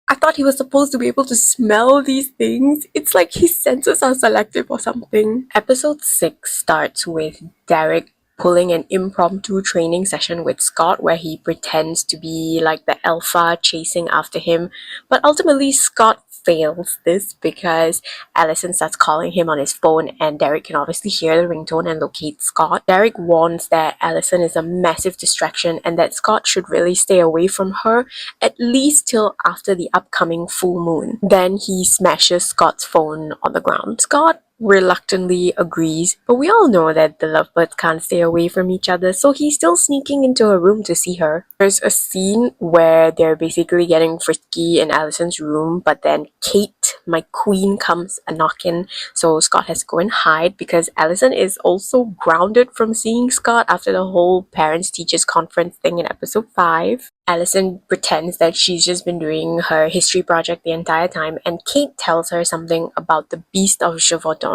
I thought he was supposed to be able to smell these things. It's like his senses are selective or something. Episode 6 starts with Derek pulling an impromptu training session with Scott where he pretends to be like the alpha chasing after him. But ultimately, Scott fails this because Allison starts calling him on his phone and Derek can obviously hear the ringtone and locate Scott. Derek warns that Allison is a massive distraction and that Scott should really stay away from her at least till after the upcoming full moon. Then he smashes Scott's phone on the ground. Scott reluctantly agrees, but we all know that the lovebirds can't stay away from each other, so he's still sneaking into her room to see her. There's a scene where they're basically getting frisky in Allison's room, but then Kate, my queen, comes a knocking, so Scott has to go and hide because Allison is also grounded from seeing Scott after the whole parents-teachers conference thing in episode 5. Allison pretends that she's just been doing her history project the entire time, and Kate tells her something about the Beast of Gévaudan.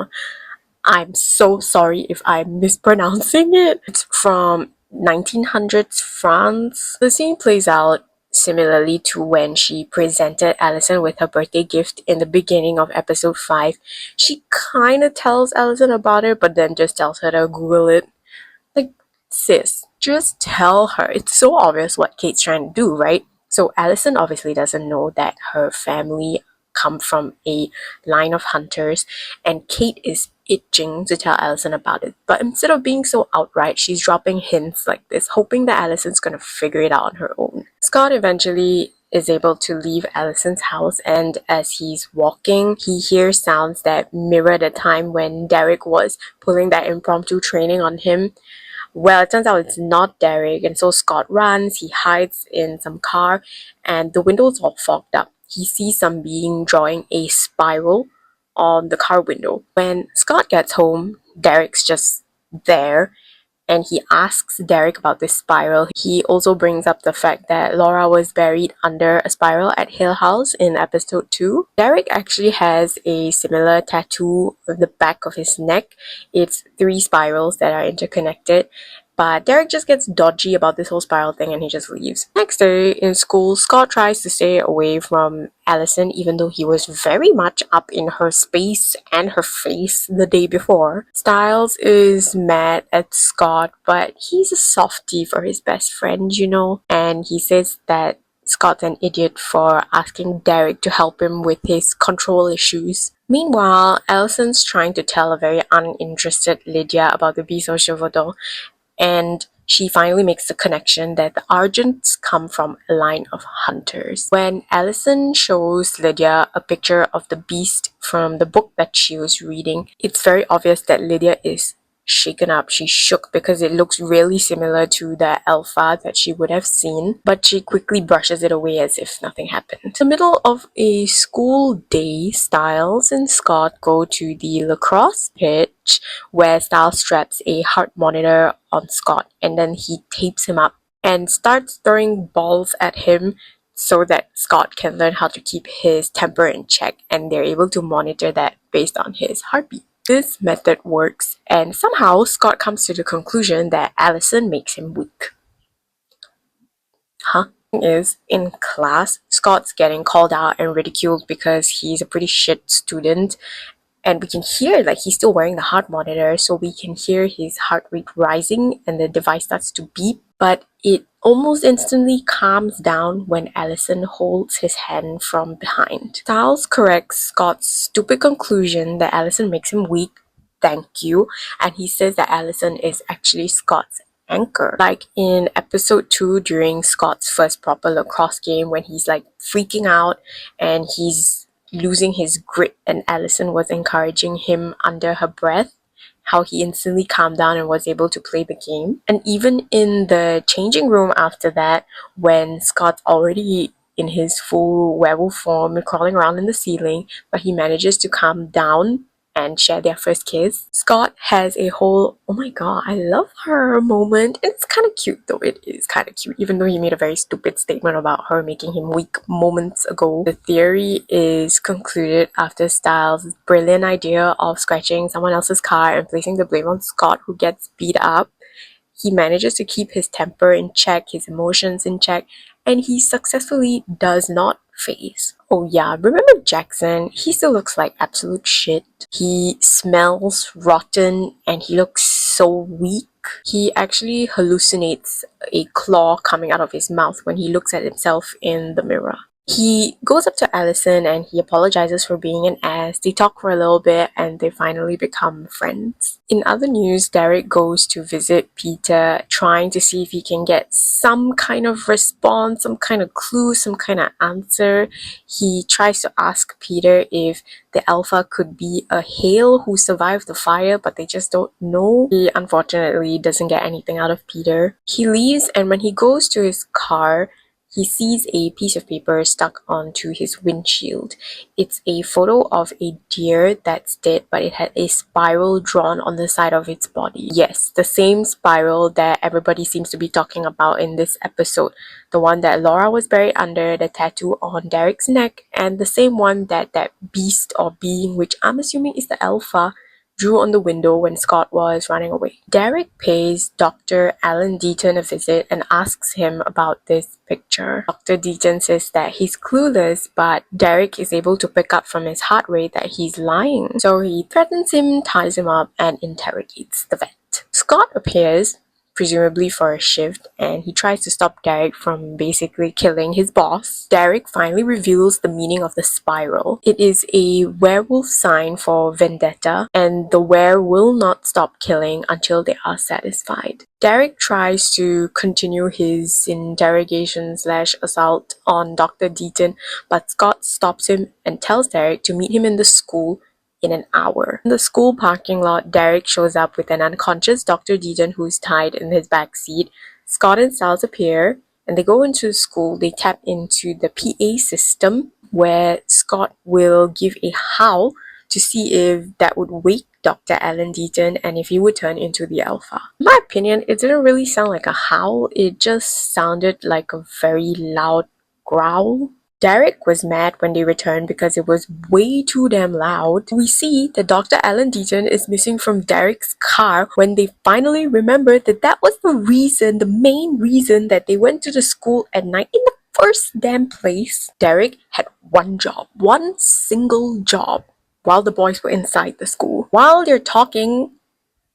I'm so sorry if I'm mispronouncing it. It's from 1900s France. The scene plays out similarly to when she presented Allison with her birthday gift in the beginning of episode 5. She kind of tells Allison about it, but then just tells her to Google it. Like, sis, just tell her. It's so obvious what Kate's trying to do, right? So Allison obviously doesn't know that her family come from a line of hunters, and Kate is itching to tell Allison about it. But instead of being so outright, she's dropping hints like this, hoping that Allison's gonna figure it out on her own. Scott eventually is able to leave Allison's house, and as he's walking, he hears sounds that mirror the time when Derek was pulling that impromptu training on him. Well, it turns out it's not Derek, and so Scott runs, he hides in some car, and the windows all fogged up. He sees some being drawing a spiral on the car window. When Scott gets home, Derek's just there, and he asks Derek about this spiral. He also brings up the fact that Laura was buried under a spiral at Hill House in episode 2. Derek actually has a similar tattoo on the back of his neck. It's 3 spirals that are interconnected, But Derek just gets dodgy about this whole spiral thing and he just leaves. Next day in school, Scott tries to stay away from Allison even though he was very much up in her space and her face the day before. Styles is mad at Scott, but he's a softie for his best friend, you know, and he says that Scott's an idiot for asking Derek to help him with his control issues. Meanwhile, Allison's trying to tell a very uninterested Lydia about the Beast of Chauvedon, and she finally makes the connection that the Argents come from a line of hunters. When Allison shows Lydia a picture of the beast from the book that she was reading, it's very obvious that Lydia is shaken up. She's shook because it looks really similar to the alpha that she would have seen, but she quickly brushes it away as if nothing happened. In the middle of a school day, Styles and Scott go to the lacrosse pitch where Styles straps a heart monitor on Scott and then he tapes him up and starts throwing balls at him so that Scott can learn how to keep his temper in check, and they're able to monitor that based on his heartbeat. This method works, and somehow Scott comes to the conclusion that Allison makes him weak. Huh? Is in class, Scott's getting called out and ridiculed because he's a pretty shit student, and we can hear like he's still wearing the heart monitor, so we can hear his heart rate rising and the device starts to beep, but it almost instantly calms down when Allison holds his hand from behind. Styles corrects Scott's stupid conclusion that Allison makes him weak, thank you, and he says that Allison is actually Scott's anchor. Like in episode 2 during Scott's first proper lacrosse game when he's like freaking out and he's losing his grip and Allison was encouraging him under her breath, how he instantly calmed down and was able to play the game. And even in the changing room after that, when Scott's already in his full werewolf form crawling around in the ceiling, but he manages to calm down and share their first kiss, Scott has a whole "oh my god, I love her" moment. It's kind of cute though, it is kind of cute, even though he made a very stupid statement about her making him weak moments ago. The theory is concluded after Styles' brilliant idea of scratching someone else's car and placing the blame on Scott, who gets beat up. He manages to keep his temper in check, his emotions in check, and he successfully does not phase. Oh yeah, remember Jackson? He still looks like absolute shit. He smells rotten and he looks so weak. He actually hallucinates a claw coming out of his mouth when he looks at himself in the mirror. He goes up to Allison and he apologizes for being an ass. They talk for a little bit and they finally become friends. In other news, Derek goes to visit Peter, trying to see if he can get some kind of response, some kind of clue, some kind of answer. He tries to ask Peter if the alpha could be a Hale who survived the fire, but they just don't know. He unfortunately doesn't get anything out of Peter. He leaves, and when he goes to his car, he sees a piece of paper stuck onto his windshield. It's a photo of a deer that's dead, but it had a spiral drawn on the side of its body. Yes, the same spiral that everybody seems to be talking about in this episode. The one that Laura was buried under, the tattoo on Derek's neck, and the same one that that beast or being, which I'm assuming is the alpha, drew on the window when Scott was running away. Derek pays Dr. Alan Deaton a visit and asks him about this picture. Dr. Deaton says that he's clueless, but Derek is able to pick up from his heart rate that he's lying. So he threatens him, ties him up, and interrogates the vet. Scott appears, presumably for a shift, and he tries to stop Derek from basically killing his boss. Derek finally reveals the meaning of the spiral. It is a werewolf sign for vendetta, and the were will not stop killing until they are satisfied. Derek tries to continue his interrogation / assault on Dr. Deaton, but Scott stops him and tells Derek to meet him in the school in an hour. In the school parking lot, Derek shows up with an unconscious Dr. Deaton who's tied in his back seat. Scott and Styles appear and they go into the school. They tap into the PA system where Scott will give a howl to see if that would wake Dr. Alan Deaton and if he would turn into the alpha. In my opinion, it didn't really sound like a howl. It just sounded like a very loud growl. Derek was mad when they returned because it was way too damn loud. We see that Dr. Alan Deaton is missing from Derek's car when they finally remembered that that was the main reason that they went to the school at night in the first damn place. Derek had one job, one single job, while the boys were inside the school. While they're talking,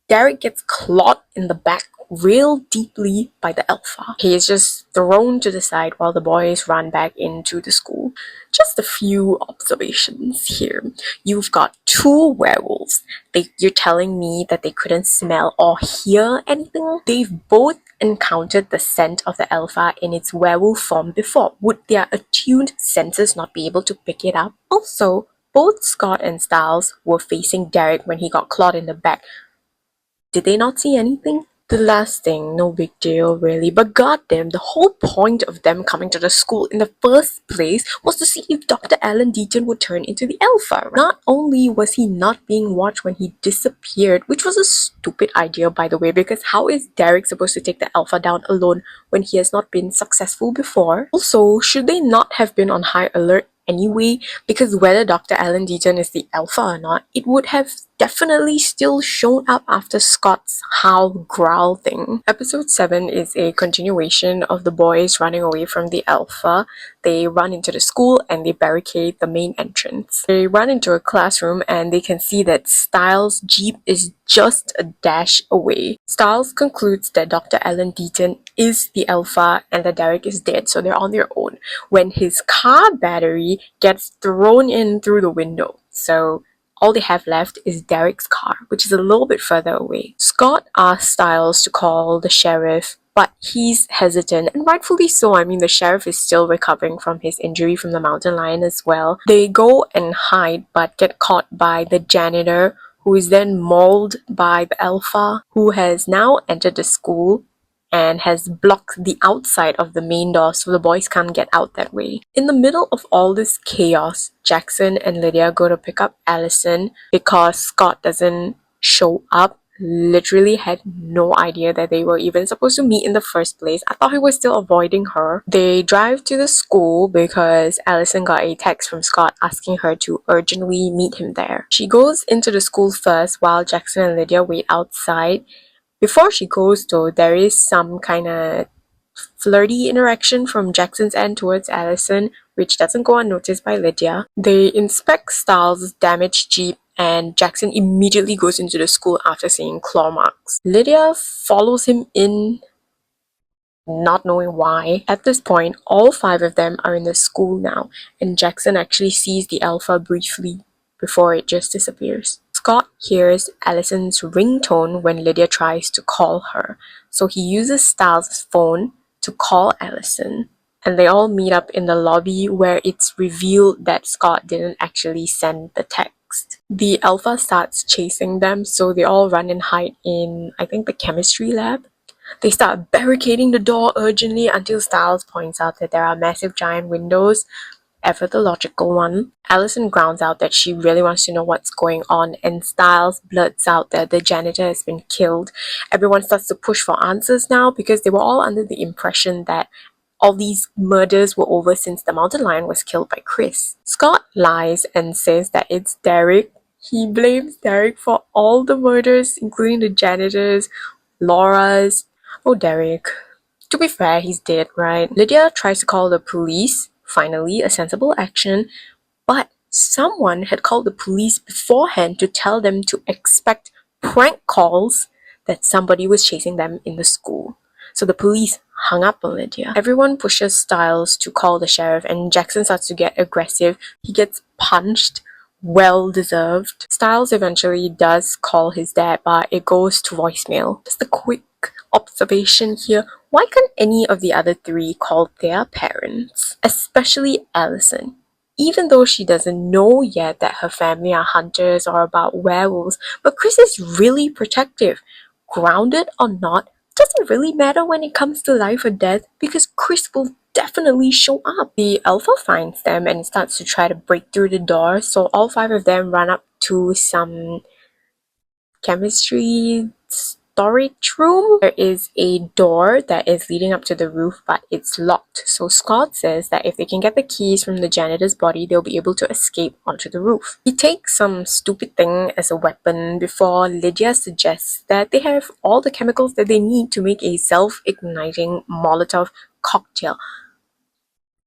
Derek gets clawed in the back real deeply by the alpha. He is just thrown to the side while the boys run back into the school. Just a few observations here. You've got two werewolves. You're telling me that they couldn't smell or hear anything? They've both encountered the scent of the alpha in its werewolf form before. Would their attuned senses not be able to pick it up? Also, both Scott and Styles were facing Derek when he got clawed in the back. Did they not see anything? The last thing, no big deal really, but goddamn, the whole point of them coming to the school in the first place was to see if Dr. Alan Deaton would turn into the alpha. Not only was he not being watched when he disappeared, which was a stupid idea by the way, because how is Derek supposed to take the alpha down alone when he has not been successful before? Also, should they not have been on high alert anyway? Because whether Dr. Alan Deaton is the alpha or not, it would have definitely still shown up after Scott's howl growl thing. Episode 7 is a continuation of the boys running away from the alpha. They run into the school and they barricade the main entrance. They run into a classroom and they can see that Styles' Jeep is just a dash away. Styles concludes that Dr. Alan Deaton is the alpha and that Derek is dead, so they're on their own when his car battery gets thrown in through the window. So all they have left is Derek's car, which is a little bit further away. Scott asks Styles to call the sheriff, but he's hesitant, and rightfully so. I mean, the sheriff is still recovering from his injury from the mountain lion as well. They go and hide, but get caught by the janitor, who is then mauled by the alpha, who has now entered the school and has blocked the outside of the main door so the boys can't get out that way. In the middle of all this chaos, Jackson and Lydia go to pick up Allison because Scott doesn't show up. Literally had no idea that they were even supposed to meet in the first place. I thought he was still avoiding her. They drive to the school because Allison got a text from Scott asking her to urgently meet him there. She goes into the school first while Jackson and Lydia wait outside. Before she goes though, there is some kind of flirty interaction from Jackson's end towards Allison, which doesn't go unnoticed by Lydia. They inspect Styles' damaged Jeep and Jackson immediately goes into the school after seeing claw marks. Lydia follows him in, not knowing why. At this point, all 5 of them are in the school now, and Jackson actually sees the alpha briefly before it just disappears. Scott hears Allison's ringtone when Lydia tries to call her, so he uses Styles' phone to call Allison, and they all meet up in the lobby where it's revealed that Scott didn't actually send the text. The alpha starts chasing them, so they all run and hide in, I think, the chemistry lab. They start barricading the door urgently until Styles points out that there are massive giant windows, ever the logical one. Allison grounds out that she really wants to know what's going on, and Styles blurts out that the janitor has been killed. Everyone starts to push for answers now because they were all under the impression that all these murders were over since the mountain lion was killed by Chris. Scott lies and says that it's Derek. He blames Derek for all the murders, including the janitors, Laura's. Oh, Derek. To be fair, he's dead, right? Lydia tries to call the police. Finally, a sensible action. But someone had called the police beforehand to tell them to expect prank calls that somebody was chasing them in the school. So the police hung up on Lydia. Everyone pushes Styles to call the sheriff, and Jackson starts to get aggressive. He gets punched. Well deserved. Styles eventually does call his dad, but it goes to voicemail. Just a quick observation here. Why can't any of the other 3 call their parents? Especially Allison. Even though she doesn't know yet that her family are hunters or about werewolves, but Chris is really protective. Grounded or not, doesn't really matter when it comes to life or death because Chris will definitely show up. The alpha finds them and starts to try to break through the door, so all 5 of them run up to some chemistry storage room. There is a door that is leading up to the roof, but it's locked. So Scott says that if they can get the keys from the janitor's body, they'll be able to escape onto the roof. He takes some stupid thing as a weapon before Lydia suggests that they have all the chemicals that they need to make a self-igniting Molotov cocktail.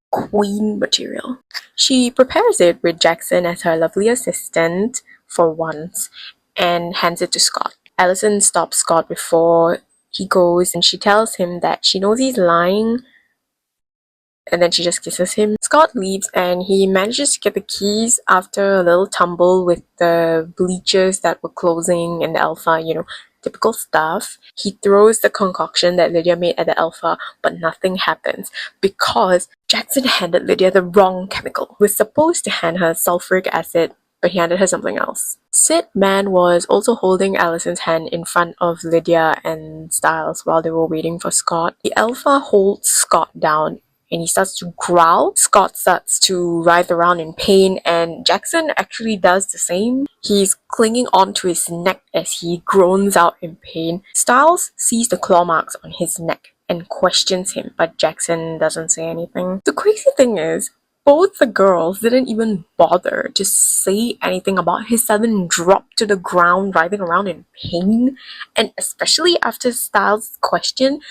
Queen material. She prepares it with Jackson as her lovely assistant for once and hands it to Scott. Allison stops Scott before he goes and she tells him that she knows he's lying, and then she just kisses him. Scott leaves and he manages to get the keys after a little tumble with the bleachers that were closing and the Alpha, typical stuff. He throws the concoction that Lydia made at the Alpha, but nothing happens because Jackson handed Lydia the wrong chemical. He was supposed to hand her sulfuric acid, but he handed her something else. Sid Man was also holding Allison's hand in front of Lydia and Styles while they were waiting for Scott. The Alpha holds Scott down and he starts to growl. Scott starts to writhe around in pain and Jackson actually does the same. He's clinging onto his neck as he groans out in pain. Styles sees the claw marks on his neck and questions him, but Jackson doesn't say anything. The crazy thing is, both the girls didn't even bother to say anything about his sudden drop to the ground, writhing around in pain, and especially after Styles' question,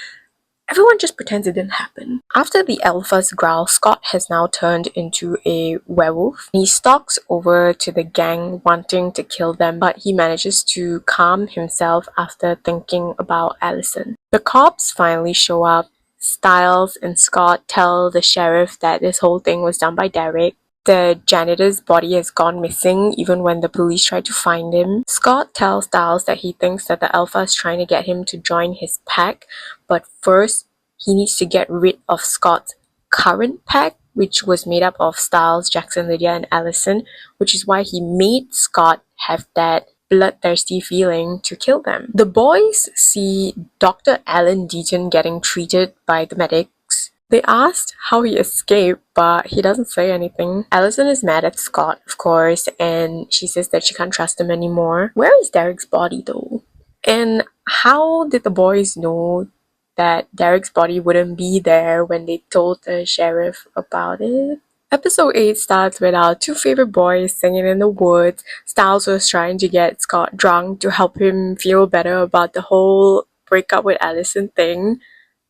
everyone just pretends it didn't happen. After the Alpha's growl, Scott has now turned into a werewolf. He stalks over to the gang wanting to kill them, but he manages to calm himself after thinking about Allison. The cops finally show up. Styles and Scott tell the sheriff that this whole thing was done by Derek. The janitor's body has gone missing even when the police tried to find him. Scott tells Styles that he thinks that the Alpha is trying to get him to join his pack, but first he needs to get rid of Scott's current pack, which was made up of Styles, Jackson, Lydia, and Allison, which is why he made Scott have that bloodthirsty feeling to kill them. The boys see Dr. Alan Deaton getting treated by the medics. They asked how he escaped, but he doesn't say anything. Allison is mad at Scott, of course, and she says that she can't trust him anymore. Where is Derek's body, though? And how did the boys know that Derek's body wouldn't be there when they told the sheriff about it? Episode 8 starts with our two favorite boys singing in the woods. Styles was trying to get Scott drunk to help him feel better about the whole breakup with Allison thing.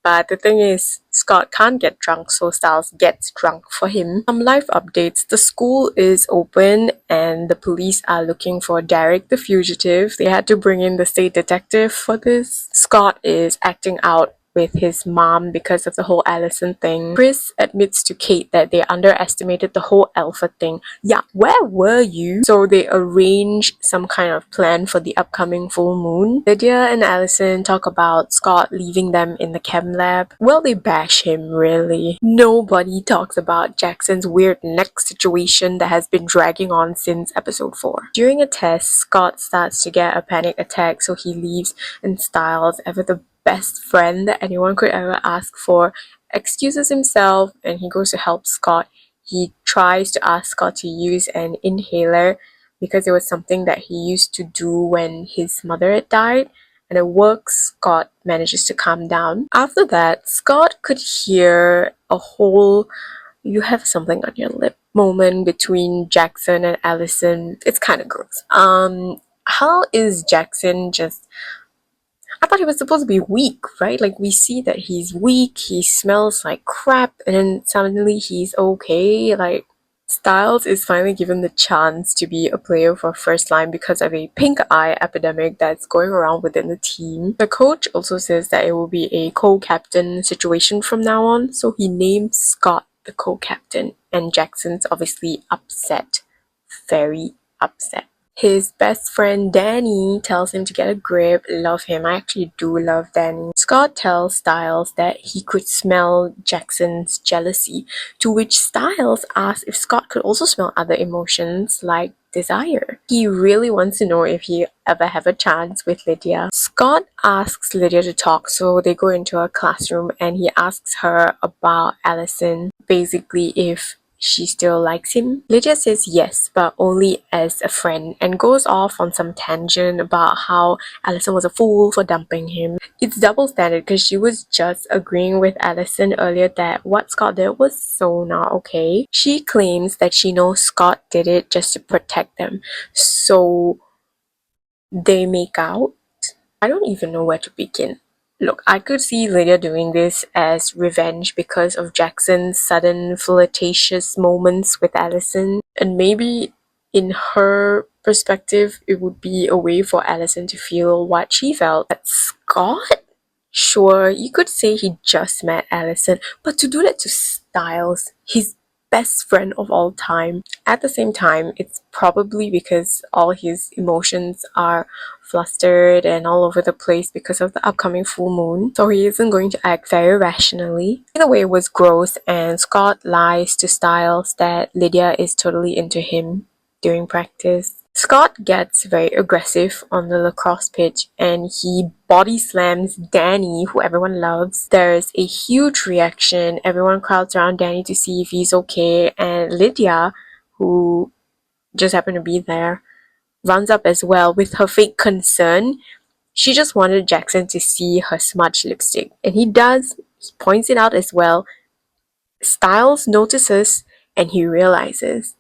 But the thing is, Scott can't get drunk, so Styles gets drunk for him. Some life updates. The school is open and the police are looking for Derek the fugitive. They had to bring in the state detective for this. Scott is acting out with his mom because of the whole Allison thing. Chris admits to Kate that they underestimated the whole Alpha thing. Yeah, where were you? So they arrange some kind of plan for the upcoming full moon. Lydia and Allison talk about Scott leaving them in the chem lab. Well, they bash him, really. Nobody talks about Jackson's weird neck situation that has been dragging on since episode 4. During a test, Scott starts to get a panic attack, so he leaves, and Styles, ever the best friend that anyone could ever ask for, excuses himself and he goes to help Scott. He tries to ask Scott to use an inhaler because it was something that he used to do when his mother had died, and it works. Scott manages to calm down. After that, Scott could hear a whole "you have something on your lip" moment between Jackson and Allison. It's kind of gross. How is Jackson just... I thought he was supposed to be weak, right? Like, we see that he's weak, he smells like crap, and then suddenly he's okay. Like, Styles is finally given the chance to be a player for first line because of a pink eye epidemic that's going around within the team. The coach also says that it will be a co-captain situation from now on, so he named Scott the co-captain, and Jackson's obviously upset. Very upset. His best friend Danny tells him to get a grip. Love him. I actually do love Danny. Scott tells Styles that he could smell Jackson's jealousy, to which Styles asks if Scott could also smell other emotions like desire. He really wants to know if he ever have a chance with Lydia. Scott asks Lydia to talk, so they go into a classroom and he asks her about Allison. Basically, if she still likes him. Lydia says yes, but only as a friend, and goes off on some tangent about how Allison was a fool for dumping him. It's double standard because she was just agreeing with Allison earlier that what Scott did was so not okay. She claims that she knows Scott did it just to protect them, so they make out. I don't even know where to begin. Look, I could see Lydia doing this as revenge because of Jackson's sudden flirtatious moments with Allison, and maybe in her perspective, it would be a way for Allison to feel what she felt. But Scott? Sure, you could say he just met Allison, but to do that to Styles, his best friend of all time, at the same time, it's probably because all his emotions are flustered and all over the place because of the upcoming full moon, so he isn't going to act very rationally. Either way, it was gross, and Scott lies to Styles that Lydia is totally into him during practice. Scott gets very aggressive on the lacrosse pitch and he body slams Danny, who everyone loves. There's a huge reaction. Everyone crowds around Danny to see if he's okay, and Lydia, who just happened to be there, runs up as well with her fake concern. She just wanted Jackson to see her smudged lipstick, and he does. He points it out as well. Styles notices and he realizes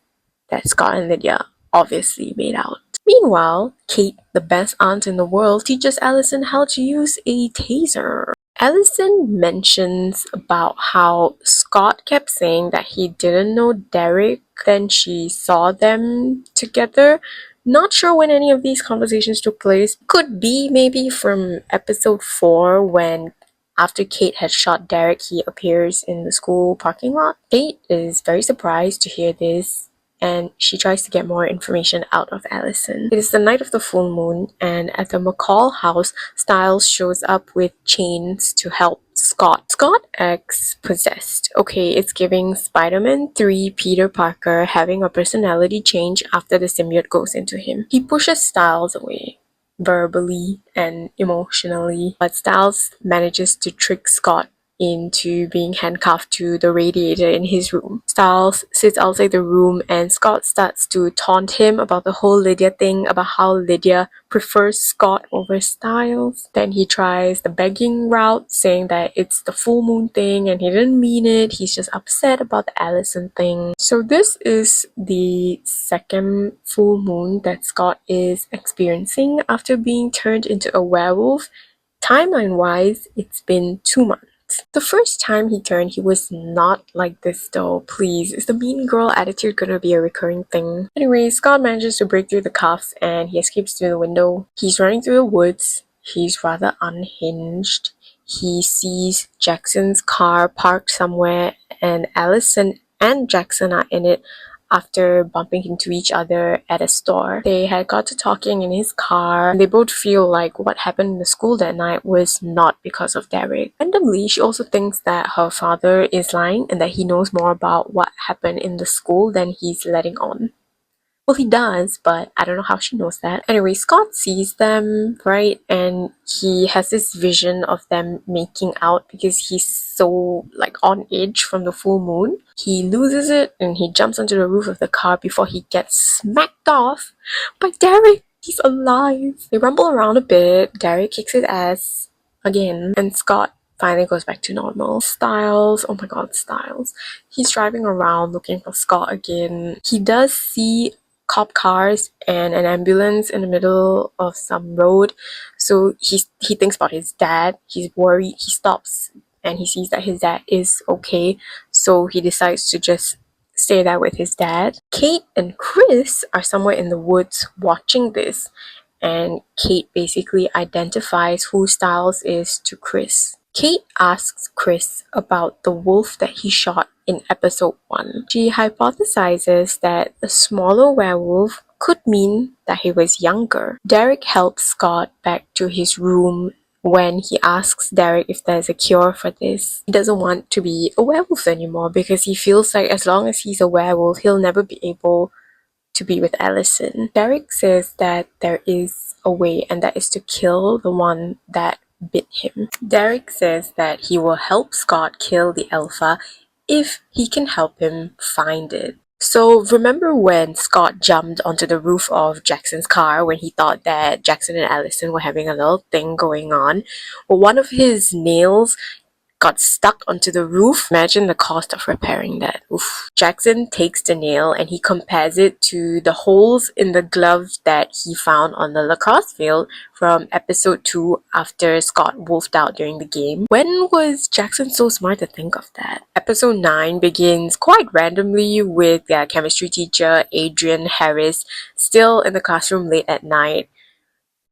that Scott and Lydia obviously made out. Meanwhile, Kate, the best aunt in the world, teaches Allison how to use a taser. Allison mentions about how Scott kept saying that he didn't know Derek, then she saw them together. Not sure when any of these conversations took place. Could be maybe from episode 4 when after Kate had shot Derek, he appears in the school parking lot. Kate is very surprised to hear this and she tries to get more information out of Allison. It is the night of the full moon, and at the McCall house, Styles shows up with chains to help Scott. Scott acts possessed. Okay, it's giving Spider-Man 3 Peter Parker having a personality change after the symbiote goes into him. He pushes Styles away, verbally and emotionally, but Styles manages to trick Scott into being handcuffed to the radiator in his room. Styles sits outside the room and Scott starts to taunt him about the whole Lydia thing, about how Lydia prefers Scott over Styles. Then he tries the begging route, saying that it's the full moon thing and he didn't mean it, he's just upset about the Allison thing. So this is the second full moon that Scott is experiencing after being turned into a werewolf. Timeline-wise, it's been 2 months. The first time he turned, he was not like this though. Please, is the mean girl attitude gonna be a recurring thing? Anyway, Scott manages to break through the cuffs and he escapes through the window. He's running through the woods. He's rather unhinged. He sees Jackson's car parked somewhere and Allison and Jackson are in it after bumping into each other at a store. They had got to talking in his car. They both feel like what happened in the school that night was not because of Derek. Randomly, she also thinks that her father is lying and that he knows more about what happened in the school than he's letting on. Well, he does, but I don't know how she knows that. Anyway, Scott sees them, right? And he has this vision of them making out because he's so, like, on edge from the full moon. He loses it and he jumps onto the roof of the car before he gets smacked off by Derek. He's alive. They rumble around a bit. Derek kicks his ass again, and Scott finally goes back to normal. Styles, oh my god, Styles. He's driving around looking for Scott again. He does see cop cars and an ambulance in the middle of some road, so he thinks about his dad. He's worried. He stops and he sees that his dad is okay, so he decides to just stay there with his dad. Kate and Chris are somewhere in the woods watching this, and Kate basically identifies who Styles is to Chris. Kate asks Chris about the wolf that he shot in episode 1. She hypothesizes that a smaller werewolf could mean that he was younger. Derek helps Scott back to his room when he asks Derek if there's a cure for this. He doesn't want to be a werewolf anymore because he feels like as long as he's a werewolf, he'll never be able to be with Allison. Derek says that there is a way, and that is to kill the one that bit him. Derek says that he will help Scott kill the alpha if he can help him find it. So remember when Scott jumped onto the roof of Jackson's car when he thought that Jackson and Allison were having a little thing going on? Well, one of his nails got stuck onto the roof. Imagine the cost of repairing that. Oof. Jackson takes the nail and he compares it to the holes in the gloves that he found on the lacrosse field from episode 2 after Scott wolfed out during the game. When was Jackson so smart to think of that? Episode 9 begins quite randomly with their chemistry teacher, Adrian Harris, still in the classroom late at night.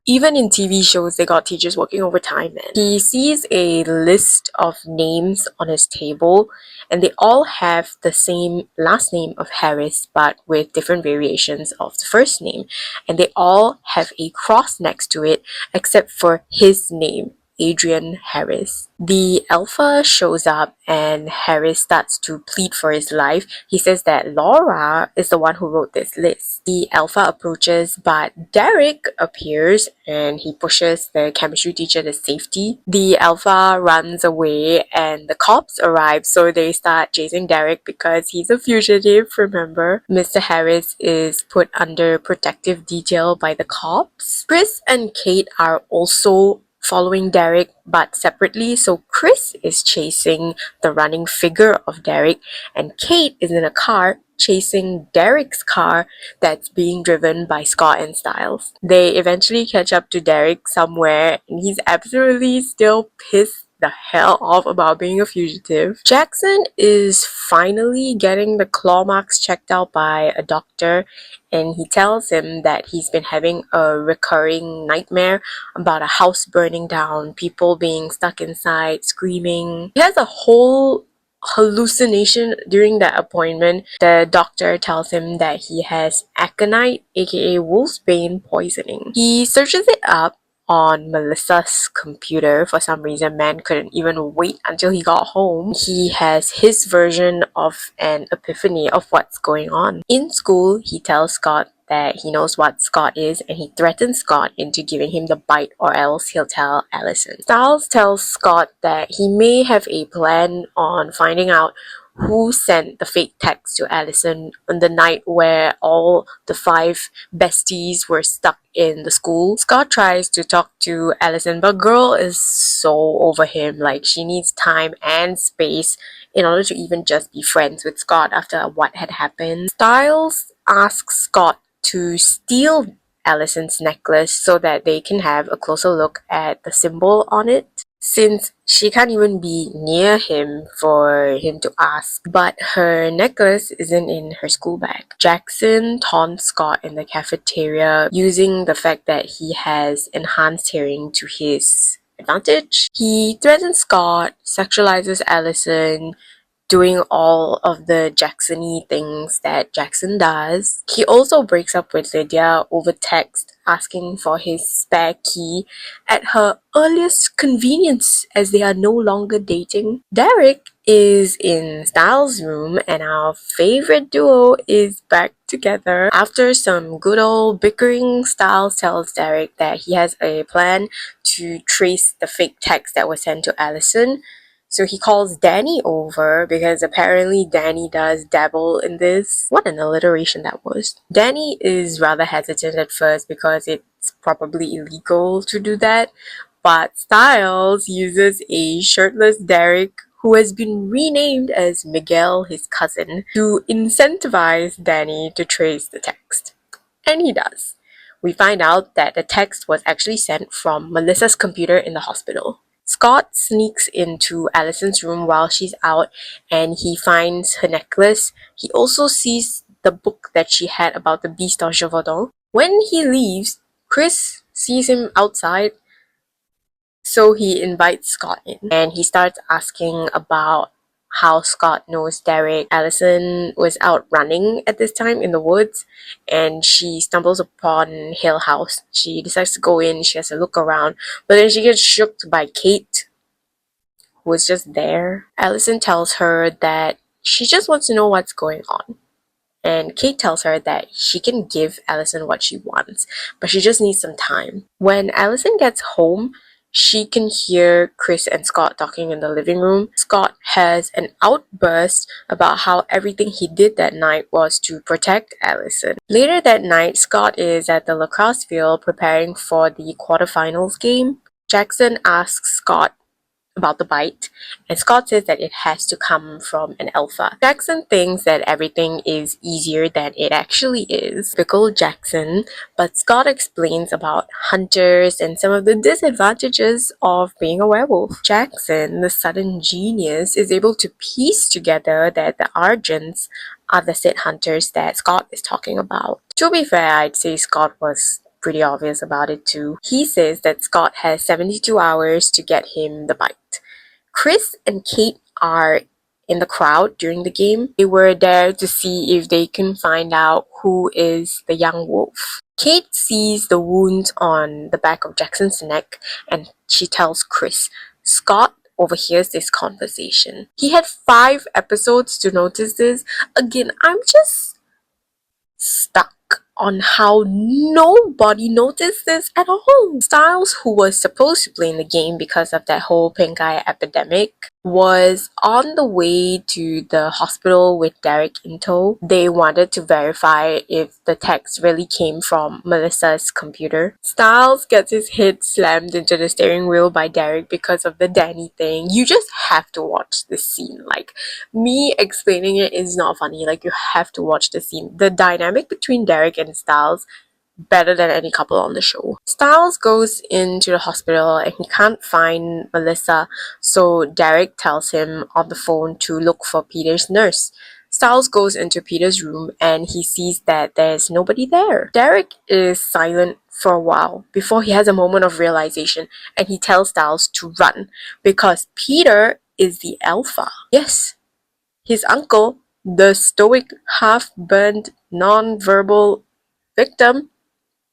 Even in TV shows, they got teachers working overtime, man. He sees a list of names on his table, and they all have the same last name of Harris, but with different variations of the first name. And they all have a cross next to it, except for his name, Adrian Harris. The alpha shows up and Harris starts to plead for his life. He says that Laura is the one who wrote this list. The alpha approaches, but Derek appears and he pushes the chemistry teacher to safety. The alpha runs away and the cops arrive, so they start chasing Derek because he's a fugitive, remember? Mr. Harris is put under protective detail by the cops. Chris and Kate are also following Derek, but separately. So Chris is chasing the running figure of Derek, and Kate is in a car chasing Derek's car that's being driven by Scott and Styles. They eventually catch up to Derek somewhere, and he's absolutely still pissed the hell off about being a fugitive. Jackson is finally getting the claw marks checked out by a doctor, and he tells him that he's been having a recurring nightmare about a house burning down, people being stuck inside, screaming. He has a whole hallucination during that appointment. The doctor tells him that he has aconite, aka wolfsbane poisoning. He searches it up on Melissa's computer. For some reason, man couldn't even wait until he got home. He has his version of an epiphany of what's going on. In school, he tells Scott that he knows what Scott is and he threatens Scott into giving him the bite or else he'll tell Allison. Styles tells Scott that he may have a plan on finding out who sent the fake text to Allison on the night where all the 5 besties were stuck in the school. Scott tries to talk to Allison, but girl is so over him. Like, she needs time and space in order to even just be friends with Scott after what had happened. Styles asks Scott to steal Allison's necklace so that they can have a closer look at the symbol on it, since she can't even be near him for him to ask. But her necklace isn't in her school bag. Jackson taunts Scott in the cafeteria using the fact that he has enhanced hearing to his advantage. He threatens Scott, sexualizes Allison, doing all of the Jackson-y things that Jackson does. He also breaks up with Lydia over text, asking for his spare key at her earliest convenience as they are no longer dating. Derek is in Styles' room and our favorite duo is back together. After some good old bickering, Styles tells Derek that he has a plan to trace the fake text that was sent to Allison. So he calls Danny over because apparently Danny does dabble in this. What an alliteration that was. Danny is rather hesitant at first because it's probably illegal to do that, but Styles uses a shirtless Derek who has been renamed as Miguel, his cousin, to incentivize Danny to trace the text. And he does. We find out that the text was actually sent from Melissa's computer in the hospital. Scott sneaks into Allison's room while she's out and he finds her necklace. He also sees the book that she had about the Beast of Gévaudan. When he leaves, Chris sees him outside, so he invites Scott in and he starts asking about how Scott knows Derek. Allison was out running at this time in the woods and she stumbles upon Hill House. She decides to go in, she has a look around, but then she gets shook by Kate, who was just there. Allison tells her that she just wants to know what's going on. And Kate tells her that she can give Allison what she wants, but she just needs some time. When Allison gets home, She can hear Chris and Scott talking in the living room. Scott has an outburst about how everything he did that night was to protect Allison. Later that night, Scott is at the lacrosse field preparing for the quarterfinals game. Jackson asks Scott about the bite, and Scott says that it has to come from an alpha. Jackson thinks that everything is easier than it actually is. Typical Jackson, but Scott explains about hunters and some of the disadvantages of being a werewolf. Jackson, the sudden genius, is able to piece together that the Argents are the said hunters that Scott is talking about. To be fair, I'd say Scott was pretty obvious about it too. He says that Scott has 72 hours to get him the bite. Chris and Kate are in the crowd during the game. They were there to see if they can find out who is the young wolf. Kate sees the wound on the back of Jackson's neck and she tells Chris. Scott overhears this conversation. He had 5 episodes to notice this. Again, I'm just stuck on how nobody noticed this at all. Styles, who was supposed to play in the game because of that whole pink eye epidemic, was on the way to the hospital with Derek in tow. They wanted to verify if the text really came from Melissa's computer. Styles gets his head slammed into the steering wheel by Derek because of the Danny thing. You just have to watch this scene. Like, me explaining it is not funny. Like, you have to watch the scene. The dynamic between Derek and Styles, better than any couple on the show. Styles goes into the hospital and he can't find Melissa, so Derek tells him on the phone to look for Peter's nurse. Styles goes into Peter's room and he sees that there's nobody there. Derek is silent for a while before he has a moment of realization and he tells Styles to run because Peter is the alpha. Yes, his uncle, the stoic, half-burnt, non-verbal victim,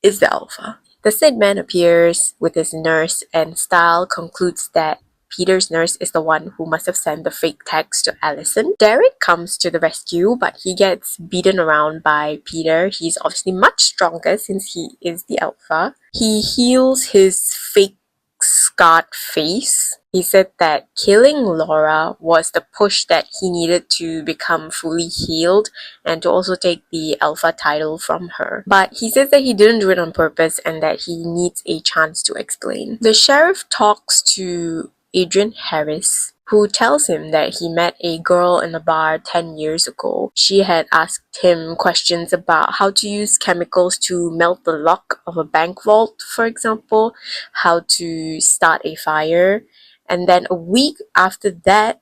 is the alpha. The said man appears with his nurse and Style concludes that Peter's nurse is the one who must have sent the fake text to Allison. Derek comes to the rescue, but he gets beaten around by Peter. He's obviously much stronger since he is the alpha. He heals his fake scarred face. He said that killing Laura was the push that he needed to become fully healed and to also take the alpha title from her. But he says that he didn't do it on purpose and that he needs a chance to explain. The sheriff talks to Adrian Harris, who tells him that he met a girl in a bar 10 years ago. She had asked him questions about how to use chemicals to melt the lock of a bank vault, for example, how to start a fire, and then a week after that,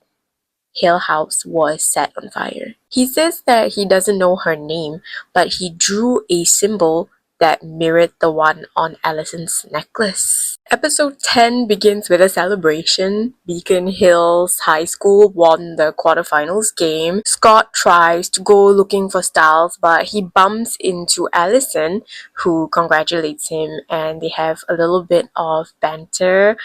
Hill House was set on fire. He says that he doesn't know her name, but he drew a symbol that mirrored the one on Allison's necklace. Episode 10 begins with a celebration. Beacon Hills High School won the quarterfinals game. Scott tries to go looking for Styles, but he bumps into Allison, who congratulates him, and they have a little bit of banter.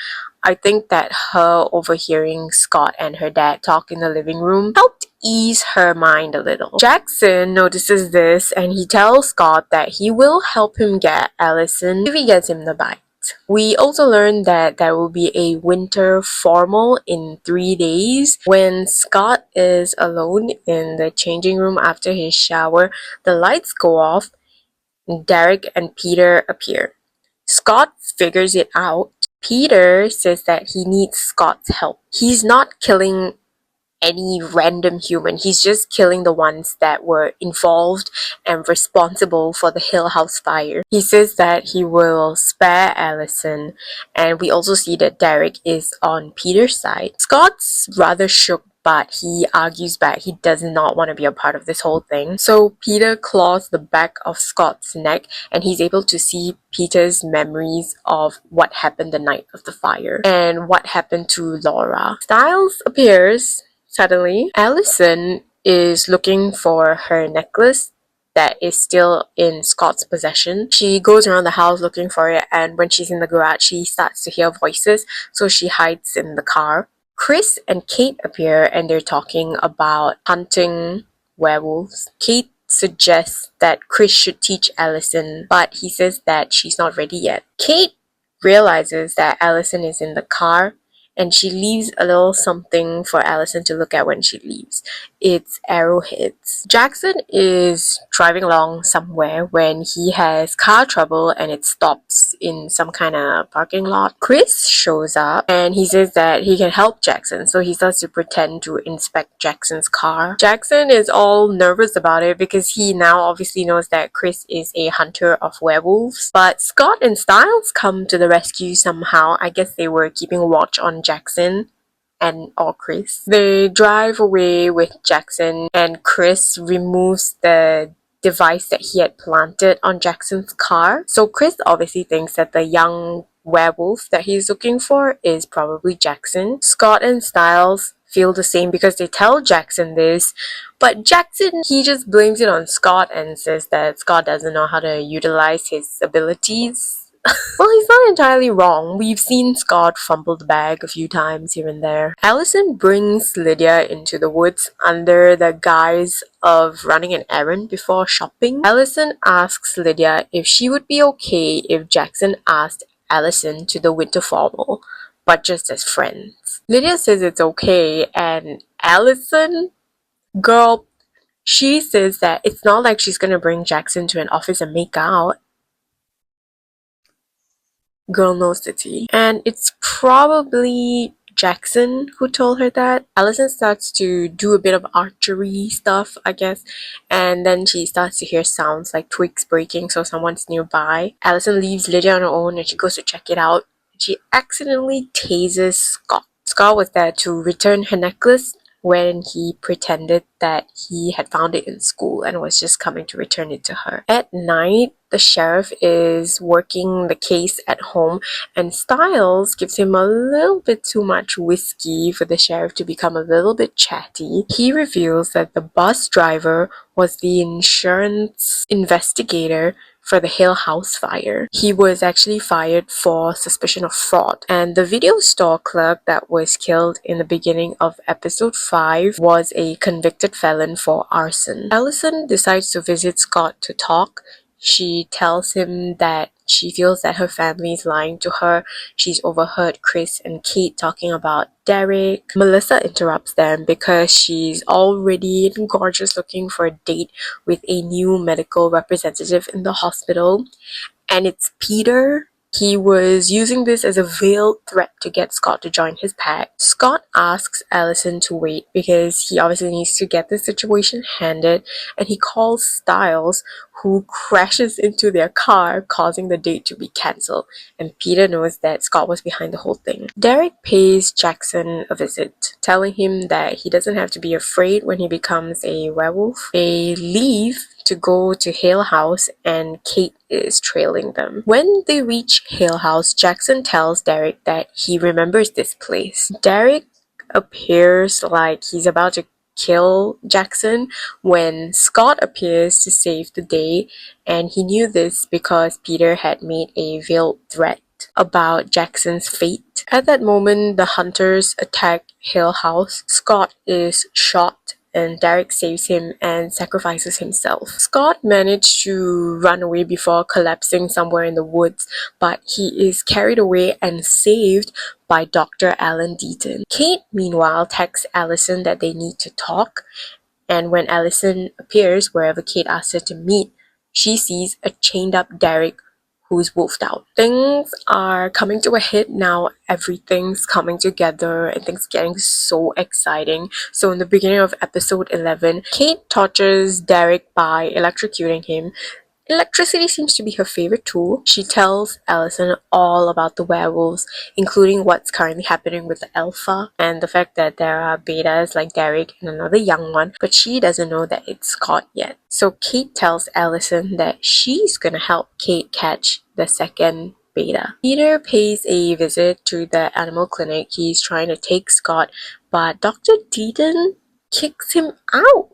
I think that her overhearing Scott and her dad talk in the living room helped ease her mind a little. Jackson notices this and he tells Scott that he will help him get Allison if he gets him the bite. We also learned that there will be a winter formal in 3 days. When Scott is alone in the changing room after his shower, the lights go off, Derek and Peter appear. Scott figures it out. Peter says that he needs Scott's help. He's not killing any random human. He's just killing the ones that were involved and responsible for the Hill House fire. He says that he will spare Allison, and we also see that Derek is on Peter's side. Scott's rather shook, but he argues back. He does not want to be a part of this whole thing. So Peter claws the back of Scott's neck and he's able to see Peter's memories of what happened the night of the fire and what happened to Laura. Styles appears suddenly. Allison is looking for her necklace that is still in Scott's possession. She goes around the house looking for it, and when she's in the garage, she starts to hear voices, so she hides in the car. Chris and Kate appear and they're talking about hunting werewolves. Kate suggests that Chris should teach Allison, but he says that she's not ready yet. Kate realizes that Allison is in the car, and she leaves a little something for Allison to look at when she leaves. It's arrowheads. Jackson is driving along somewhere when he has car trouble and it stops in some kind of parking lot. Chris shows up and he says that he can help Jackson, so he starts to pretend to inspect Jackson's car. Jackson is all nervous about it because he now obviously knows that Chris is a hunter of werewolves. But Scott and Styles come to the rescue somehow. I guess they were keeping watch on Jackson and or Chris. They drive away with Jackson and Chris removes the device that he had planted on Jackson's car. So Chris obviously thinks that the young werewolf that he's looking for is probably Jackson. Scott and Styles feel the same because they tell Jackson this, but Jackson, he just blames it on Scott and says that Scott doesn't know how to utilize his abilities. Well, he's not entirely wrong. We've seen Scott fumble the bag a few times here and there. Allison brings Lydia into the woods under the guise of running an errand before shopping. Allison asks Lydia if she would be okay if Jackson asked Allison to the winter formal, but just as friends. Lydia says it's okay, and Allison, girl, she says that it's not like she's gonna bring Jackson to an office and make out. Girl knows the tea. And it's probably Jackson who told her that. Allison starts to do a bit of archery stuff, I guess, and then she starts to hear sounds like twigs breaking, so someone's nearby. Allison leaves Lydia on her own and she goes to check it out. She accidentally tases Scott. Scott was there to return her necklace when he pretended that he had found it in school and was just coming to return it to her. At night, the sheriff is working the case at home, and Styles gives him a little bit too much whiskey for the sheriff to become a little bit chatty. He reveals that the bus driver was the insurance investigator for the Hill House fire. He was actually fired for suspicion of fraud, and the video store clerk that was killed in the beginning of episode 5 was a convicted felon for arson. Allison decides to visit Scott to talk. She tells him that she feels that her family is lying to her. She's overheard Chris and Kate talking about Derek. Melissa interrupts them because she's already gorgeous looking for a date with a new medical representative in the hospital. And it's Peter. He was using this as a veiled threat to get Scott to join his pact. Scott asks Allison to wait because he obviously needs to get the situation handed, and he calls Styles, who crashes into their car, causing the date to be cancelled, and Peter knows that Scott was behind the whole thing. Derek pays Jackson a visit, telling him that he doesn't have to be afraid when he becomes a werewolf. They leave to go to Hale House, and Kate is trailing them. When they reach Hale House, Jackson tells Derek that he remembers this place. Derek appears like he's about to kill Jackson when Scott appears to save the day, and he knew this because Peter had made a veiled threat about Jackson's fate. At that moment, the hunters attack Hill House. Scott is shot and Derek saves him and sacrifices himself. Scott managed to run away before collapsing somewhere in the woods, but he is carried away and saved by Dr. Alan Deaton. Kate, meanwhile, texts Allison that they need to talk, and when Allison appears wherever Kate asks her to meet, she sees a chained up Derek who's wolfed out. Things are coming to a head now. Everything's coming together and things getting so exciting. So in the beginning of episode 11, Kate tortures Derek by electrocuting him. Electricity seems to be her favorite tool. She tells Allison all about the werewolves, including what's currently happening with the alpha and the fact that there are betas like Derek and another young one, but she doesn't know that it's Scott yet. So Kate tells Allison that she's gonna help Kate catch the second beta. Peter pays a visit to the animal clinic. He's trying to take Scott, but Dr. Deaton kicks him out.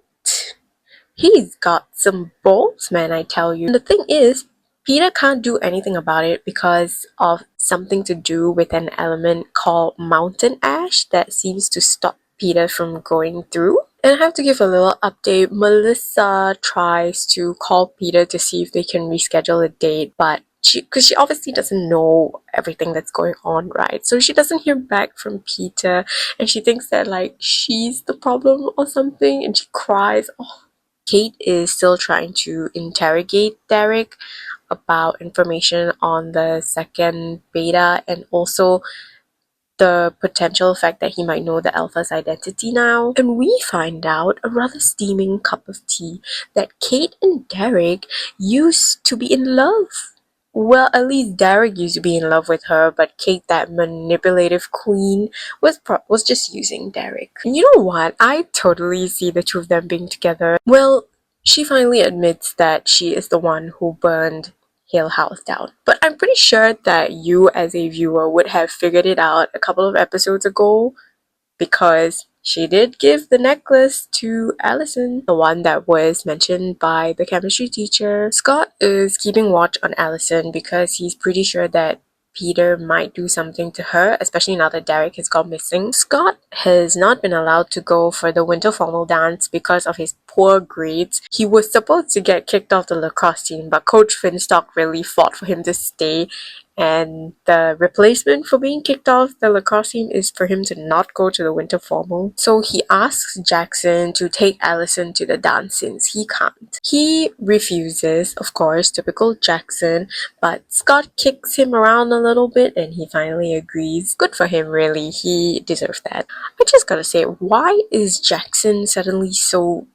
He's got some balls, man, I tell you. And the thing is, Peter can't do anything about it because of something to do with an element called mountain ash that seems to stop Peter from going through. And I have to give a little update. Melissa tries to call Peter to see if they can reschedule a date, but because she obviously doesn't know everything that's going on, right? So she doesn't hear back from Peter, and she thinks that like she's the problem or something, and she cries. Oh. Kate is still trying to interrogate Derek about information on the second beta, and also the potential fact that he might know the alpha's identity now. And we find out, a rather steaming cup of tea, that Kate and Derek used to be in love. Well, at least Derek used to be in love with her, but Kate, that manipulative queen, was just using Derek. And you know what? I totally see the two of them being together. Well, she finally admits that she is the one who burned Hill House down. But I'm pretty sure that you as a viewer would have figured it out a couple of episodes ago, because she did give the necklace to Allison, the one that was mentioned by the chemistry teacher. Scott is keeping watch on Allison because he's pretty sure that Peter might do something to her, especially now that Derek has gone missing. Scott has not been allowed to go for the winter formal dance because of his poor grades. He was supposed to get kicked off the lacrosse team, but Coach Finstock really fought for him to stay, and the replacement for being kicked off the lacrosse team is for him to not go to the winter formal. So he asks Jackson to take Allison to the dance since he can't. He refuses, of course, typical Jackson, but Scott kicks him around a little bit and he finally agrees. Good for him, really. He deserves that. I just gotta say, why is Jackson suddenly so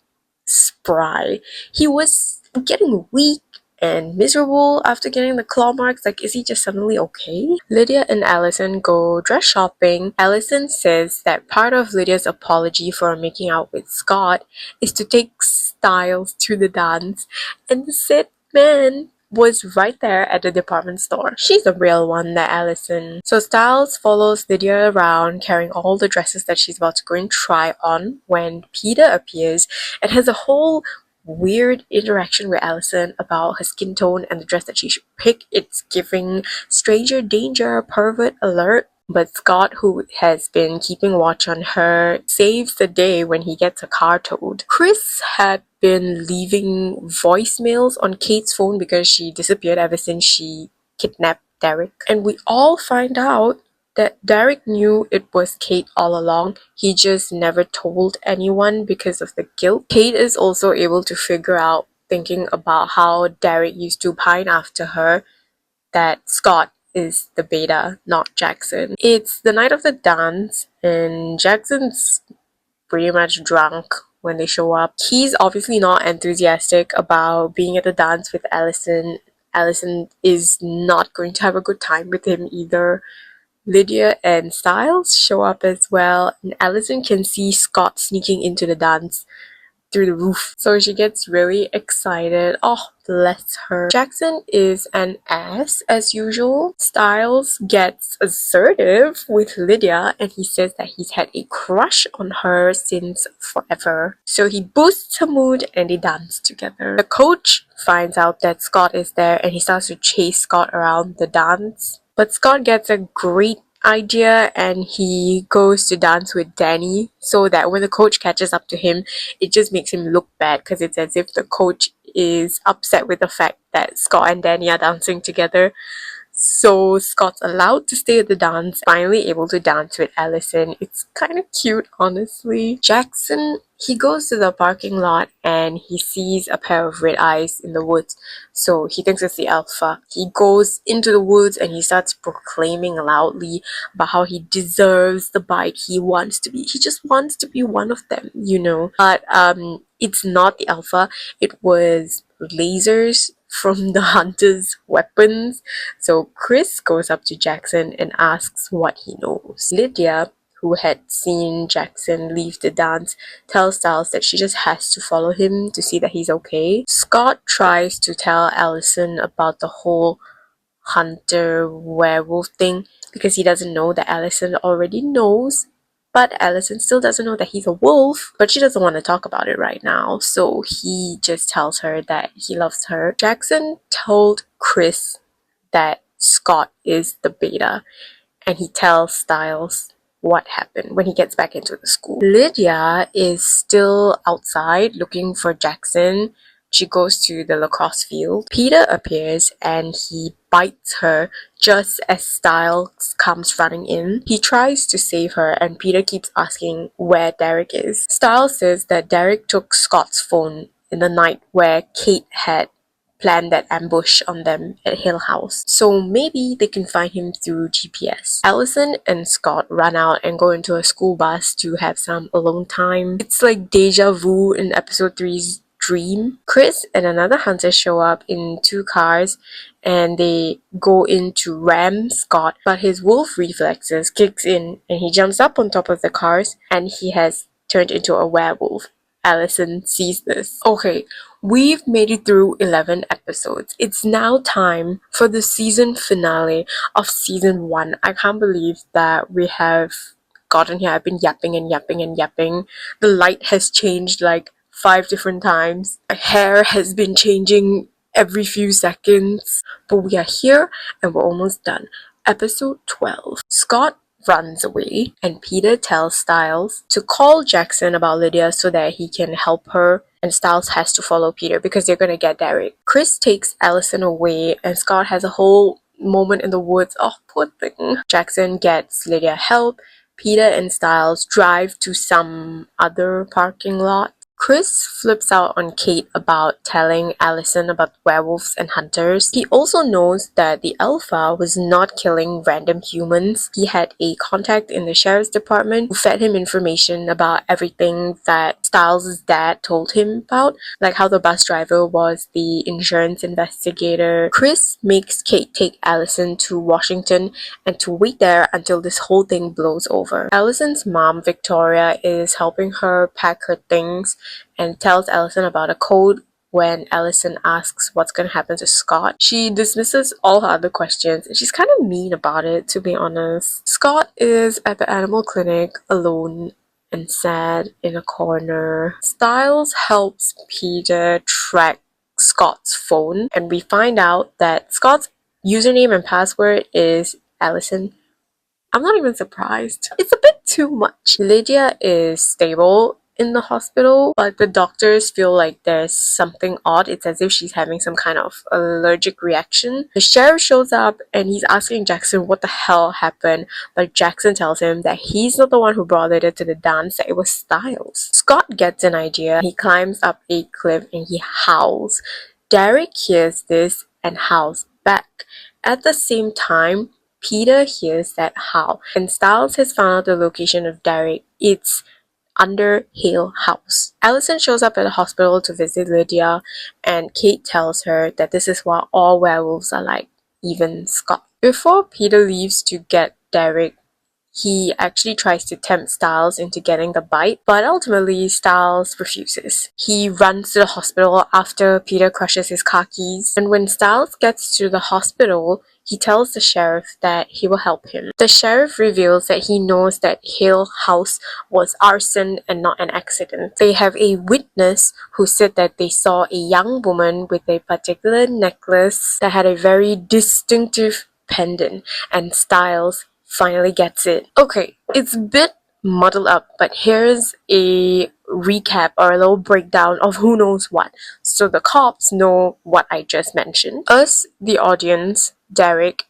spry? He was getting weak and miserable after getting the claw marks. Like, is he just suddenly okay? Lydia and Allison go dress shopping. Allison says that part of Lydia's apology for making out with Scott is to take Styles to the dance, and the said man was right there at the department store. She's a real one, that Allison. So Styles follows Lydia around carrying all the dresses that she's about to go and try on when Peter appears and has a whole weird interaction with Allison about her skin tone and the dress that she should pick. It's giving stranger danger, pervert alert. But Scott, who has been keeping watch on her, saves the day when he gets a car towed. Chris had been leaving voicemails on Kate's phone because she disappeared ever since she kidnapped Derek. And we all find out that Derek knew it was Kate all along. He just never told anyone because of the guilt. Kate is also able to figure out, thinking about how Derek used to pine after her, that Scott is the beta, not Jackson. It's the night of the dance, and Jackson's pretty much drunk when they show up. He's obviously not enthusiastic about being at the dance with Allison. Allison is not going to have a good time with him either. Lydia and Styles show up as well, and Allison can see Scott sneaking into the dance through the roof. So she gets really excited. Oh, bless her. Jackson is an ass as usual. Styles gets assertive with Lydia and he says that he's had a crush on her since forever. So he boosts her mood and they dance together. The coach finds out that Scott is there and he starts to chase Scott around the dance. But Scott gets a great idea and he goes to dance with Danny, so that when the coach catches up to him, it just makes him look bad because it's as if the coach is upset with the fact that Scott and Danny are dancing together. So Scott's allowed to stay at the dance, finally able to dance with Allison. It's kind of cute, honestly. Jackson, he goes to the parking lot and he sees a pair of red eyes in the woods. So he thinks it's the alpha. He goes into the woods and he starts proclaiming loudly about how he deserves the bite. He just wants to be one of them, you know. But it's not the alpha. It was lasers from the hunter's weapons. So Chris goes up to Jackson and asks what he knows. Lydia, who had seen Jackson leave the dance, tells Styles that she just has to follow him to see that he's okay. Scott tries to tell Allison about the whole hunter werewolf thing because he doesn't know that Allison already knows. But Allison still doesn't know that he's a wolf, but she doesn't want to talk about it right now, so he just tells her that he loves her. Jackson told Chris that Scott is the beta, and he tells Styles what happened when he gets back into the school. Lydia is still outside looking for Jackson she goes to the lacrosse field. Peter appears and he bites her just as Styles comes running in. He tries to save her and Peter keeps asking where Derek is. Styles says that Derek took Scott's phone in the night where Kate had planned that ambush on them at Hill House. So maybe they can find him through GPS. Allison and Scott run out and go into a school bus to have some alone time. It's like deja vu in episode 3's dream. Chris and another hunter show up in 2 cars and they go in to ram Scott, but his wolf reflexes kicks in and he jumps up on top of the cars and he has turned into a werewolf. Allison sees this. Okay, we've made it through 11 episodes. It's now time for the season finale of season 1. I can't believe that we have gotten here. I've been yapping and yapping and yapping. The light has changed like 5 different times. My hair has been changing every few seconds. But we are here and we're almost done. Episode 12. Scott runs away and Peter tells Styles to call Jackson about Lydia so that he can help her, and Styles has to follow Peter because they're gonna get Derek. Chris takes Allison away and Scott has a whole moment in the woods. Oh, poor thing. Jackson gets Lydia help. Peter and Styles drive to some other parking lot. Chris flips out on Kate about telling Allison about werewolves and hunters. He also knows that the Alpha was not killing random humans. He had a contact in the sheriff's department who fed him information about everything that Styles' dad told him about, like how the bus driver was the insurance investigator. Chris makes Kate take Allison to Washington and to wait there until this whole thing blows over. Allison's mom, Victoria, is helping her pack her things and tells Allison about a code. When Allison asks what's going to happen to Scott, she dismisses all her other questions and she's kind of mean about it, to be honest. Scott is at the animal clinic alone and sad in a corner. Styles helps Peter track Scott's phone and we find out that Scott's username and password is Allison. I'm not even surprised. It's a bit too much. Lydia is stable in the hospital, but the doctors feel like there's something odd. It's as if she's having some kind of allergic reaction. The sheriff shows up and he's asking Jackson what the hell happened, but Jackson tells him that he's not the one who brought Lydia to the dance, that it was Styles. Scott gets an idea. He climbs up a cliff and he howls. Derek hears this and howls back. At the same time, Peter hears that howl, and Styles has found out the location of Derek. It's under Hill House. Allison shows up at the hospital to visit Lydia, and Kate tells her that this is what all werewolves are like, even Scott. Before Peter leaves to get Derek, he actually tries to tempt Styles into getting the bite, but ultimately Styles refuses. He runs to the hospital after Peter crushes his car keys, and when Styles gets to the hospital, he tells the sheriff that he will help him. The sheriff reveals that he knows that Hill House was arson and not an accident. They have a witness who said that they saw a young woman with a particular necklace that had a very distinctive pendant, and Styles finally gets it. Okay, it's a bit muddled up, but here's a recap or a little breakdown of who knows what. So the cops know what I just mentioned. Us, the audience, Derek,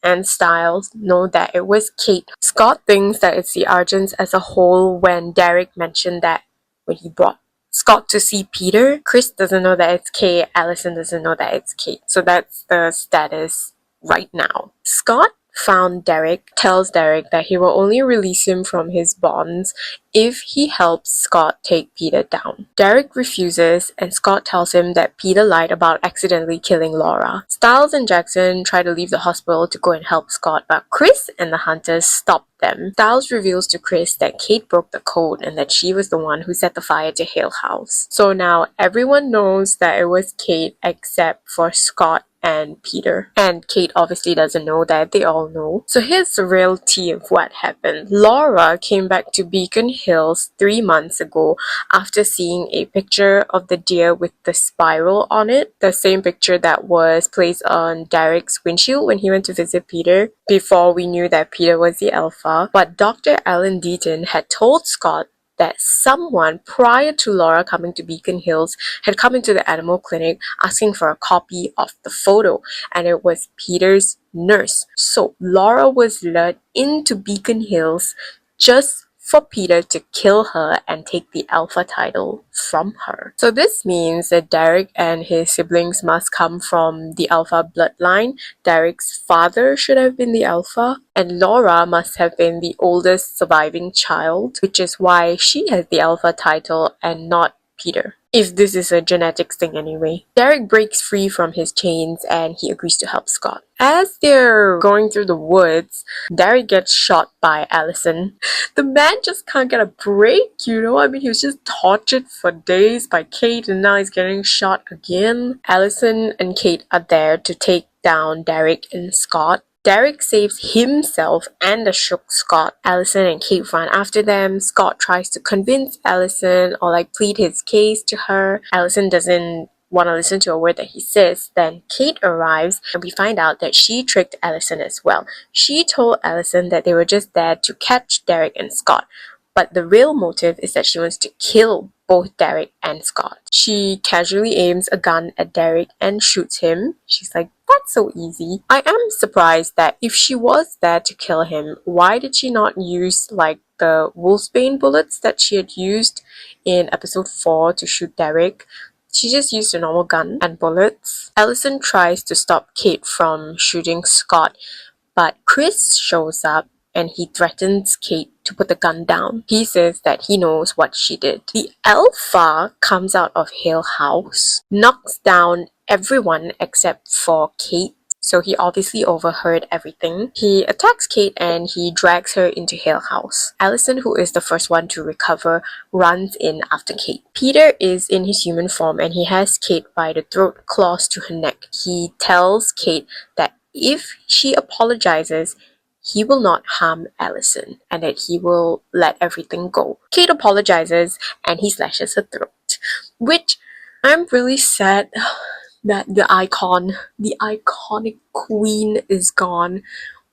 and Styles know that it was Kate. Scott thinks that it's the Argents as a whole when Derek mentioned that when he brought Scott to see Peter. Chris doesn't know that it's Kate. Allison doesn't know that it's Kate. So that's the status right now. Scott found Derek, tells Derek that he will only release him from his bonds if he helps Scott take Peter down. Derek refuses and Scott tells him that Peter lied about accidentally killing Laura. Styles and Jackson try to leave the hospital to go and help Scott, but Chris and the hunters stop them. Styles reveals to Chris that Kate broke the code and that she was the one who set the fire to Hill House. So now everyone knows that it was Kate except for Scott and Peter. And Kate obviously doesn't know that, they all know. So here's the real tea of what happened. Laura came back to Beacon Hills 3 months ago after seeing a picture of the deer with the spiral on it, the same picture that was placed on Derek's windshield when he went to visit Peter, before we knew that Peter was the Alpha. But Dr. Alan Deaton had told Scott that someone prior to Laura coming to Beacon Hills had come into the animal clinic asking for a copy of the photo, and it was Peter's nurse. So Laura was lured into Beacon Hills just for Peter to kill her and take the alpha title from her. So this means that Derek and his siblings must come from the alpha bloodline. Derek's father should have been the alpha, and Laura must have been the oldest surviving child, which is why she has the alpha title and not Peter. If this is a genetics thing anyway. Derek breaks free from his chains and he agrees to help Scott. As they're going through the woods, Derek gets shot by Allison. The man just can't get a break, you know? I mean, he was just tortured for days by Kate and now he's getting shot again. Allison and Kate are there to take down Derek and Scott. Derek saves himself and the shook Scott. Allison and Kate run after them. Scott tries to convince Allison or like plead his case to her. Allison doesn't want to listen to a word that he says. Then Kate arrives and we find out that she tricked Allison as well. She told Allison that they were just there to catch Derek and Scott. But the real motive is that she wants to kill both Derek and Scott. She casually aims a gun at Derek and shoots him. She's like, that's so easy. I am surprised that if she was there to kill him, why did she not use like the wolfsbane bullets that she had used in episode 4 to shoot Derek? She just used a normal gun and bullets. Allison tries to stop Kate from shooting Scott, but Chris shows up and he threatens Kate to put the gun down. He says that he knows what she did. The alpha comes out of Hale House, knocks down everyone except for Kate. So he obviously overheard everything. He attacks Kate and he drags her into Hale House. Allison, who is the first one to recover, runs in after Kate. Peter is in his human form and he has Kate by the throat, claws to her neck. He tells Kate that if she apologizes, he will not harm Allison and that he will let everything go. Kate apologizes and he slashes her throat, which I'm really sad that the iconic queen is gone.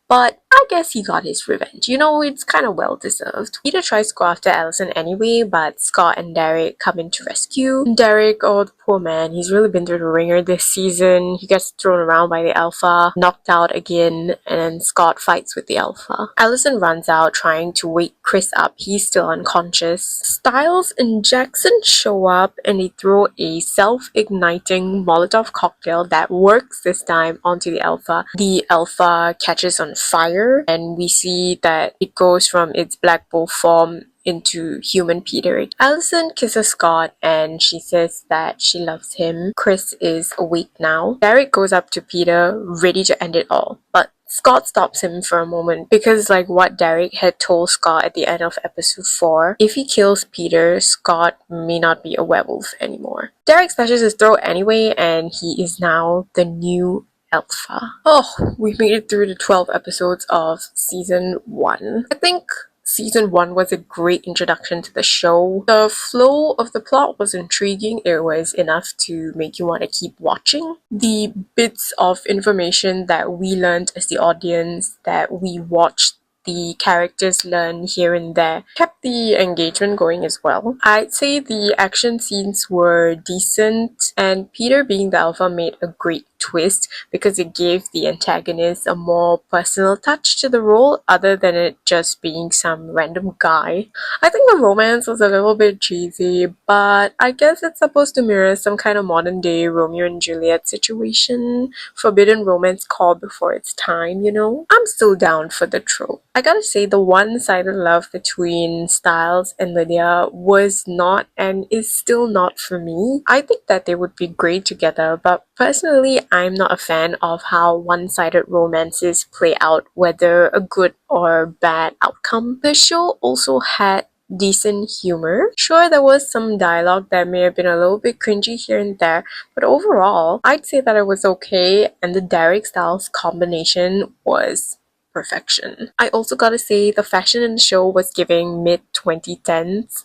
But I guess he got his revenge. You know, it's kind of well deserved. Peter tries to go after Allison anyway, but Scott and Derek come in to rescue. Derek, oh, the poor man, he's really been through the ringer this season. He gets thrown around by the alpha, knocked out again, and then Scott fights with the alpha. Allison runs out trying to wake Chris up. He's still unconscious. Stiles and Jackson show up and they throw a self-igniting Molotov cocktail that works this time onto the alpha. The alpha catches on fire and we see that it goes from its Black Bull form into human Peter. Allison kisses Scott and she says that she loves him. Chris is awake now. Derek goes up to Peter, ready to end it all, but Scott stops him for a moment because like what Derek had told Scott at the end of episode 4, if he kills Peter, Scott may not be a werewolf anymore. Derek slashes his throat anyway and he is now the new alpha. Oh, we made it through the 12 episodes of season 1. I think season 1 was a great introduction to the show. The flow of the plot was intriguing. It was enough to make you want to keep watching. The bits of information that we learned as the audience, that we watched the characters learn here and there, kept the engagement going as well. I'd say the action scenes were decent and Peter being the alpha made a great twist because it gave the antagonist a more personal touch to the role other than it just being some random guy. I think the romance was a little bit cheesy, but I guess it's supposed to mirror some kind of modern day Romeo and Juliet situation. Forbidden romance called before its time, you know? I'm still down for the trope. I gotta say the one-sided love between Stiles and Lydia was not and is still not for me. I think that they would be great together, but personally I'm not a fan of how one-sided romances play out, whether a good or bad outcome. The show also had decent humor. Sure, there was some dialogue that may have been a little bit cringy here and there, but overall, I'd say that it was okay and the Derek Stiles combination was perfection. I also gotta say the fashion in the show was giving mid-2010s.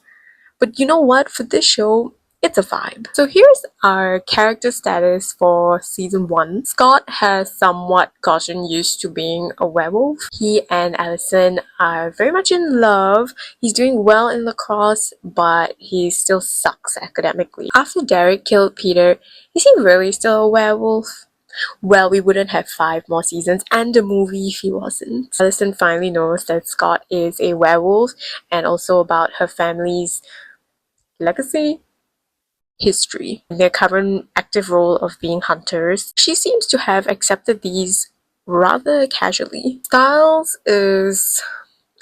But you know what? For this show, it's a vibe. So here's our character status for season 1. Scott has somewhat gotten used to being a werewolf. He and Allison are very much in love. He's doing well in lacrosse, but he still sucks academically. After Derek killed Peter, is he really still a werewolf? Well, we wouldn't have 5 more seasons and a movie if he wasn't. Allison finally knows that Scott is a werewolf and also about her family's legacy, history, and their current active role of being hunters. She seems to have accepted these rather casually. Styles is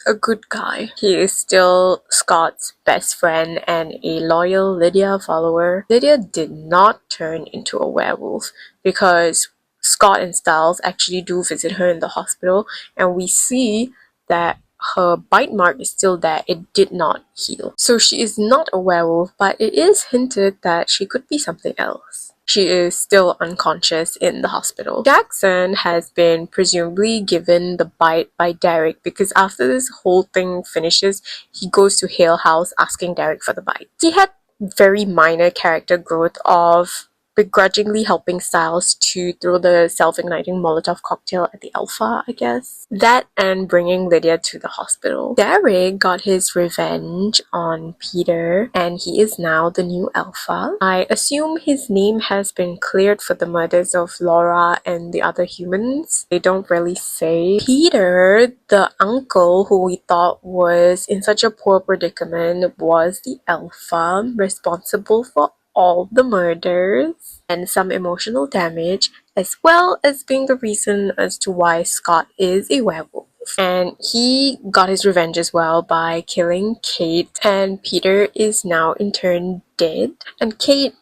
a good guy. He is still Scott's best friend and a loyal Lydia follower. Lydia did not turn into a werewolf because Scott and Styles actually do visit her in the hospital, and we see that her bite mark is still there. It did not heal. So she is not a werewolf, but it is hinted that she could be something else. She is still unconscious in the hospital. Jackson has been presumably given the bite by Derek because after this whole thing finishes, he goes to Hale House asking Derek for the bite. He had very minor character growth of begrudgingly helping Styles to throw the self-igniting Molotov cocktail at the Alpha, I guess. That and bringing Lydia to the hospital. Derek got his revenge on Peter, and he is now the new Alpha. I assume his name has been cleared for the murders of Laura and the other humans. They don't really say. Peter, the uncle who we thought was in such a poor predicament, was the Alpha responsible for all the murders and some emotional damage, as well as being the reason as to why Scott is a werewolf. And he got his revenge as well by killing Kate, and Peter is now in turn dead. And Kate,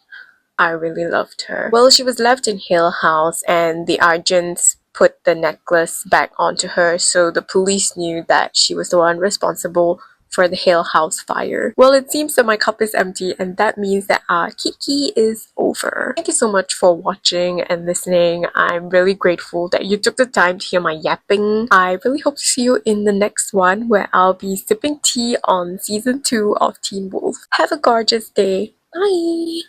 I really loved her. Well, she was left in Hill House and the Argents put the necklace back onto her, so the police knew that she was the one responsible for the Hill House fire. Well, it seems that my cup is empty, and that means that our Kiki is over. Thank you so much for watching and listening. I'm really grateful that you took the time to hear my yapping. I really hope to see you in the next one where I'll be sipping tea on season 2 of Teen Wolf. Have a gorgeous day. Bye!